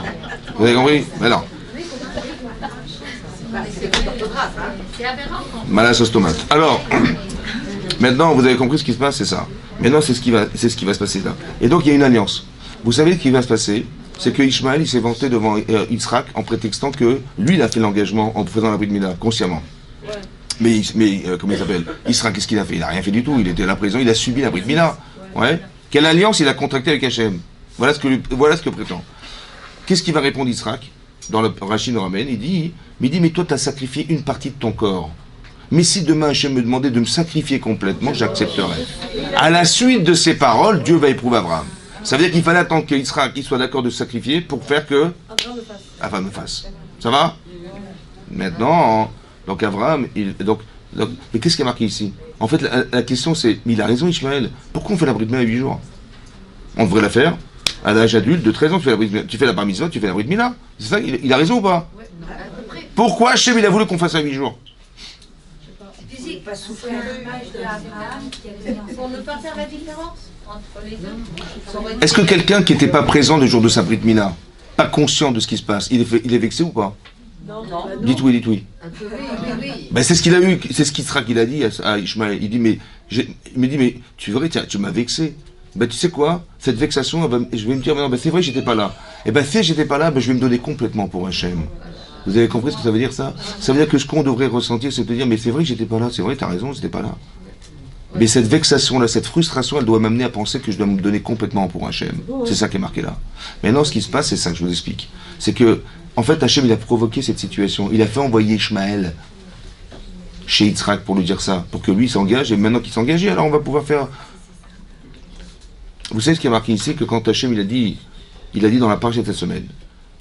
Vous avez compris? Mais non. Malas sauce tomate. Alors, maintenant, vous avez compris ce qui se passe, c'est ça. Maintenant, c'est ce qui va se passer là. Et donc, il y a une alliance. Vous savez ce qui va se passer? C'est que Ishmaël, il s'est vanté devant Yitzhak en prétextant que lui, il a fait l'engagement en faisant la Brit Mila, consciemment. Mais comment il s'appelle? Yitzhak, qu'est-ce qu'il a fait? Il n'a rien fait du tout. Il était à la prison, il a subi la Brit Mila. Ouais. Quelle alliance il a contractée avec Hachem? Voilà ce que prétend. Qu'est-ce qu'il va répondre Yitzhak? Dans le Rachid nous ramène, il dit, mais toi, tu as sacrifié une partie de ton corps. Mais si demain Hachem me demandait de me sacrifier complètement, j'accepterais. À la suite de ces paroles, Dieu va éprouver Abraham. Ça veut dire qu'il fallait attendre que Yitzhak soit d'accord de se sacrifier pour faire que Abraham me fasse. Ça va? Maintenant, donc Abraham, mais qu'est-ce qui est marqué ici? En fait, la question c'est, mais il a raison Ishmaël, pourquoi on fait la Brit Mila à 8 jours? On devrait la faire à l'âge adulte de 13 ans, tu fais la Bar Mitzvah, tu fais la Brit Mila. C'est ça, il a raison ou pas? Pourquoi Hachem il a voulu qu'on fasse à 8 jours? Pour ne pas faire la différence. entre les deux. Est-ce que quelqu'un qui n'était pas présent le jour de sa Brit Mila, pas conscient de ce qui se passe, il est vexé ou pas? Non. Dites oui, dites oui. Un peu, oui. Ben, c'est ce qu'il a eu, c'est ce qu'Yitzhak il a dit à Ishmaël. Il dit mais, il me dit mais tu verrais, tiens, tu m'as vexé. Ben tu sais quoi, cette vexation, je vais me dire mais non, ben c'est vrai j'étais pas là. Et ben si j'étais pas là, ben je vais me donner complètement pour Hachem. Vous avez compris ce que ça veut dire ça? Ça veut dire que ce qu'on devrait ressentir, c'est de dire mais c'est vrai que j'étais pas là, c'est vrai, t'as raison, j'étais pas là. Mais cette vexation-là, cette frustration, elle doit m'amener à penser que je dois me donner complètement pour Hachem. C'est ça qui est marqué là. Maintenant, ce qui se passe, c'est ça que je vous explique. C'est que, en fait, Hachem, il a provoqué cette situation. Il a fait envoyer Ishmaël chez Yitzhak pour lui dire ça, pour que lui s'engage, et maintenant qu'il s'est engagé, alors on va pouvoir faire... Vous savez ce qui est marqué ici, que quand Hachem, il a dit dans la page de cette semaine,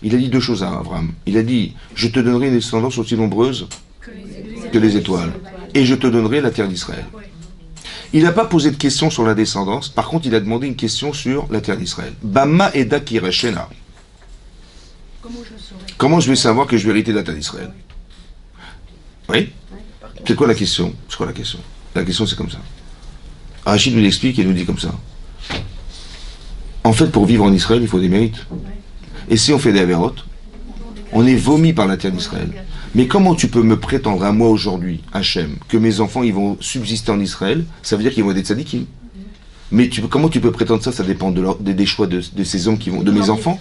il a dit deux choses à Abraham. Il a dit, je te donnerai une descendance aussi nombreuse que les étoiles, et je te donnerai la terre d'Israël. Il n'a pas posé de question sur la descendance, par contre il a demandé une question sur la terre d'Israël. Bama Eda Kireshena. Comment je vais savoir que je vais hériter de la terre d'Israël? Oui? C'est quoi la question? C'est quoi la question? La question c'est comme ça. Rachid nous l'explique et nous dit comme ça. En fait, pour vivre en Israël, il faut des mérites. Et si on fait des avérotes, on est vomi par la terre d'Israël. Mais comment tu peux me prétendre à moi aujourd'hui, Hachem, que mes enfants ils vont subsister en Israël? Ça veut dire qu'ils vont être des tzadikim. Mais comment tu peux prétendre ça? Ça dépend des choix de ces hommes qui vont, de mes enfants,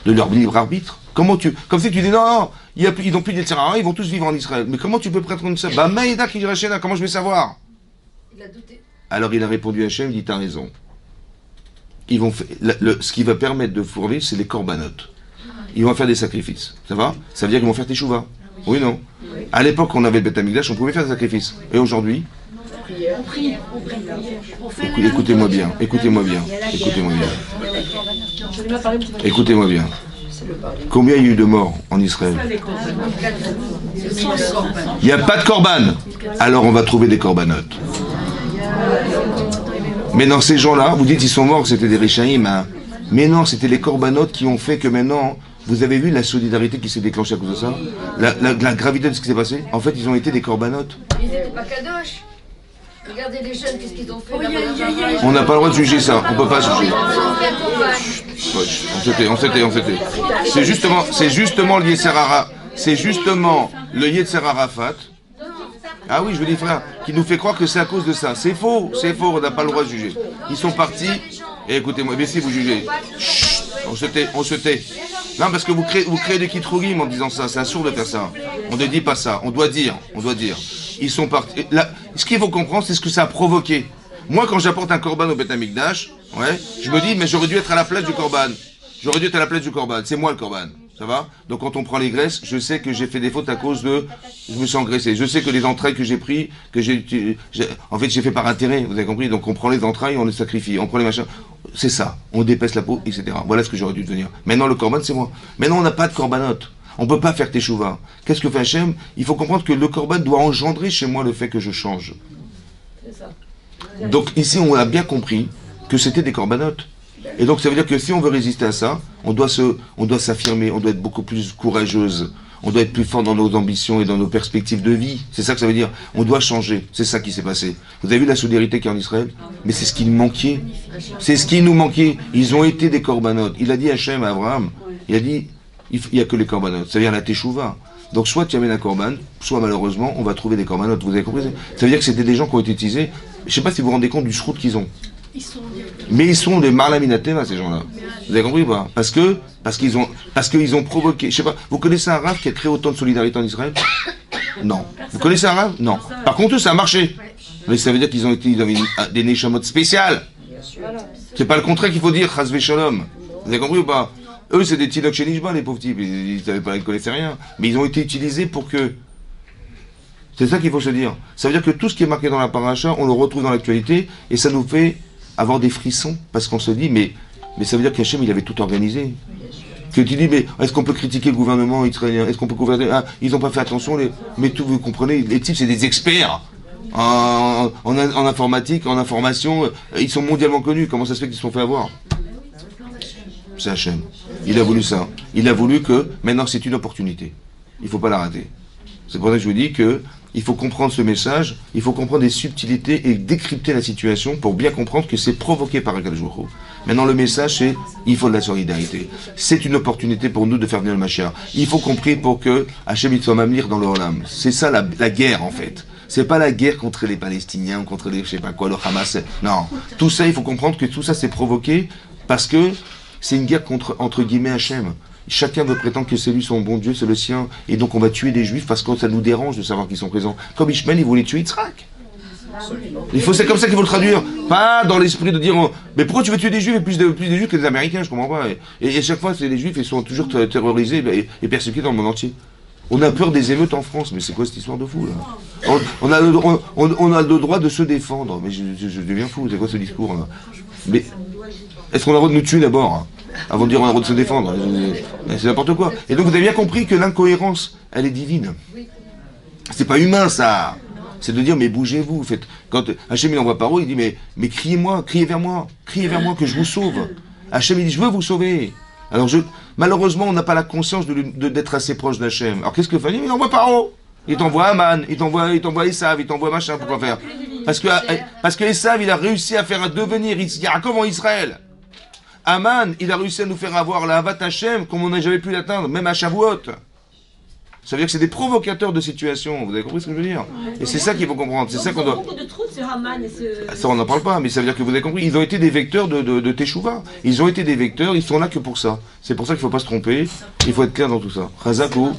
de leur libre arbitre. Comme si tu dis non, ils n'ont plus d'Etzerara, ils vont tous vivre en Israël. Mais comment tu peux prétendre ça? Bah Maïda Kirachena, comment je vais savoir? Il a douté. Alors il a répondu à Hachem, il dit t'as raison. Ce qui va permettre de fourrer, c'est les corbanotes. Ils vont faire des sacrifices. Ça va? Ça veut dire qu'ils vont faire teshuva. Oui, non. À l'époque, on avait le Beth Amikdash, on pouvait faire des sacrifices. Et aujourd'hui, On prie. écoutez-moi bien, écoutez-moi bien, écoutez-moi bien. Écoutez-moi bien. Combien il y a eu de morts en Israël? Il n'y a pas de korban. Alors on va trouver des corbanotes. Mais non, ces gens-là, vous dites ils sont morts, c'était des Rishaïm, hein. Mais non, c'était les corbanotes qui ont fait que maintenant, vous avez vu la solidarité qui s'est déclenchée à cause de ça? La gravité de ce qui s'est passé? En fait, ils ont été des corbanotes. Ils n'étaient pas kadosh. Regardez les jeunes, qu'est-ce qu'ils ont fait? On n'a pas le droit de juger ça, on ne peut pas juger. On s'était. C'est justement le Yetzer Hara. C'est justement le Yetzer Arafat. Ah oui, je veux dire, frère, qui nous fait croire que c'est à cause de ça. C'est faux, on n'a pas le droit de juger. Ils sont partis, et écoutez-moi, mais si vous jugez, chut, on se tait. Non, parce que vous créez des kitrougim en disant ça, c'est absurde de faire ça. On ne dit pas ça, on doit dire. Ils sont partis. Là, ce qu'il faut comprendre, c'est ce que ça a provoqué. Moi, quand j'apporte un korban au Beth Amikdash, je me dis, mais j'aurais dû être à la place du korban. C'est moi le korban. Ça va? Donc quand on prend les graisses, je sais que j'ai fait des fautes à cause de... Je me suis engraissé. Je sais que les entrailles que j'ai pris, en fait j'ai fait par intérêt, vous avez compris? Donc on prend les entrailles, on les sacrifie, on prend les machins. C'est ça. On dépaisse la peau, etc. Voilà ce que j'aurais dû devenir. Maintenant le korban, c'est moi. Maintenant on n'a pas de korbanote. On ne peut pas faire teshuva. Qu'est-ce que fait Hachem? Il faut comprendre que le korban doit engendrer chez moi le fait que je change. Donc ici on a bien compris que c'était des corbanotes. Et donc ça veut dire que si on veut résister à ça, on doit s'affirmer, on doit être beaucoup plus courageuse, on doit être plus fort dans nos ambitions et dans nos perspectives de vie. C'est ça que ça veut dire. On doit changer. C'est ça qui s'est passé. Vous avez vu la solidarité qu'il y a en Israël? Mais c'est ce qui nous manquait. C'est ce qui nous manquait. Ils ont été des corbanotes. Il a dit Hachem à Abraham, il a dit, il n'y a que les corbanotes. Ça veut dire la teshuva. Donc soit tu amènes un korban, soit malheureusement on va trouver des corbanotes. Vous avez compris? Ça veut dire que c'était des gens qui ont été utilisés. Je ne sais pas si vous vous rendez compte du shroud qu'ils ont. Mais ils sont des marlaminatema, ces gens-là. Vous avez compris ou pas? Parce qu'ils ont provoqué. Je sais pas. Vous connaissez un rave qui a créé autant de solidarité en Israël? Non. Vous connaissez un rave? Non. Par contre, ça a marché. Mais ça veut dire qu'ils avaient des neshamot spéciales. C'est pas le contraire qu'il faut dire, chas shalom. Vous avez compris ou pas? Eux, c'est des tinok shenishba, les pauvres types. Ils connaissaient rien. Mais ils ont été utilisés pour que. C'est ça qu'il faut se dire. Ça veut dire que tout ce qui est marqué dans la paracha, on le retrouve dans l'actualité, et ça nous fait avoir des frissons, parce qu'on se dit, mais ça veut dire qu'Hachem, il avait tout organisé. Que tu dis, mais est-ce qu'on peut critiquer le gouvernement israélien? Est-ce qu'on peut gouverner? Ah, ils n'ont pas fait attention, mais tout, vous comprenez, les types, c'est des experts en informatique, en information, ils sont mondialement connus. Comment ça se fait qu'ils se sont fait avoir? C'est Hachem. Il a voulu ça. Il a voulu que, maintenant, c'est une opportunité. Il ne faut pas la rater. C'est pour ça que je vous dis que il faut comprendre ce message, il faut comprendre les subtilités et décrypter la situation pour bien comprendre que c'est provoqué par Akadosh Baruch Hu. Maintenant, le message, c'est il faut de la solidarité. C'est une opportunité pour nous de faire venir le Mashiach. Il faut qu'on prie pour que Hachem il soit mamlir dans leur âme. C'est ça la guerre, en fait. C'est pas la guerre contre les Palestiniens, contre les, je sais pas quoi, le Hamas. Non. Tout ça, il faut comprendre que tout ça, c'est provoqué parce que c'est une guerre contre, entre guillemets, Hachem. Chacun veut prétendre que c'est lui son bon Dieu, c'est le sien. Et donc on va tuer des juifs parce que ça nous dérange de savoir qu'ils sont présents. Comme Ishmael, il voulait tuer Yitzhak. C'est comme ça qu'il faut le traduire. Pas dans l'esprit de dire mais pourquoi tu veux tuer des juifs et plus des juifs que des Américains, je comprends pas. Et à chaque fois, c'est les juifs, ils sont toujours terrorisés et persécutés dans le monde entier. On a peur des émeutes en France, mais c'est quoi cette histoire de fou là? On a le droit de se défendre, mais je deviens fou, c'est quoi ce discours là? Mais est-ce qu'on a le droit de nous tuer d'abord avant de dire on a le droit de se défendre? C'est n'importe quoi. Et donc vous avez bien compris que l'incohérence, elle est divine. C'est pas humain ça. C'est de dire mais bougez-vous. Faites... Quand Hachem il envoie par haut, il dit mais criez-moi, criez vers moi que je vous sauve. Hachem il dit je veux vous sauver. Alors malheureusement on n'a pas la conscience d'être assez proche d'Hachem. Alors qu'est-ce que fait? Il envoie par haut. Il t'envoie Aman, il t'envoie Esav, il t'envoie machin, pourquoi faire? Parce que Esav il a réussi à faire devenir Yaakov en Israël. Aman, il a réussi à nous faire avoir la Havat Hashem comme on n'a jamais pu l'atteindre, même à Shavuot. Ça veut dire que c'est des provocateurs de situation. Vous avez compris ce que je veux dire? Et c'est ça qu'il faut comprendre. C'est ça qu'on doit. Ça, on n'en parle pas, mais ça veut dire que vous avez compris. Ils ont été des vecteurs de Teshuvah. Ils ont été des vecteurs, ils sont là que pour ça. C'est pour ça qu'il ne faut pas se tromper. Il faut être clair dans tout ça. Chazakou.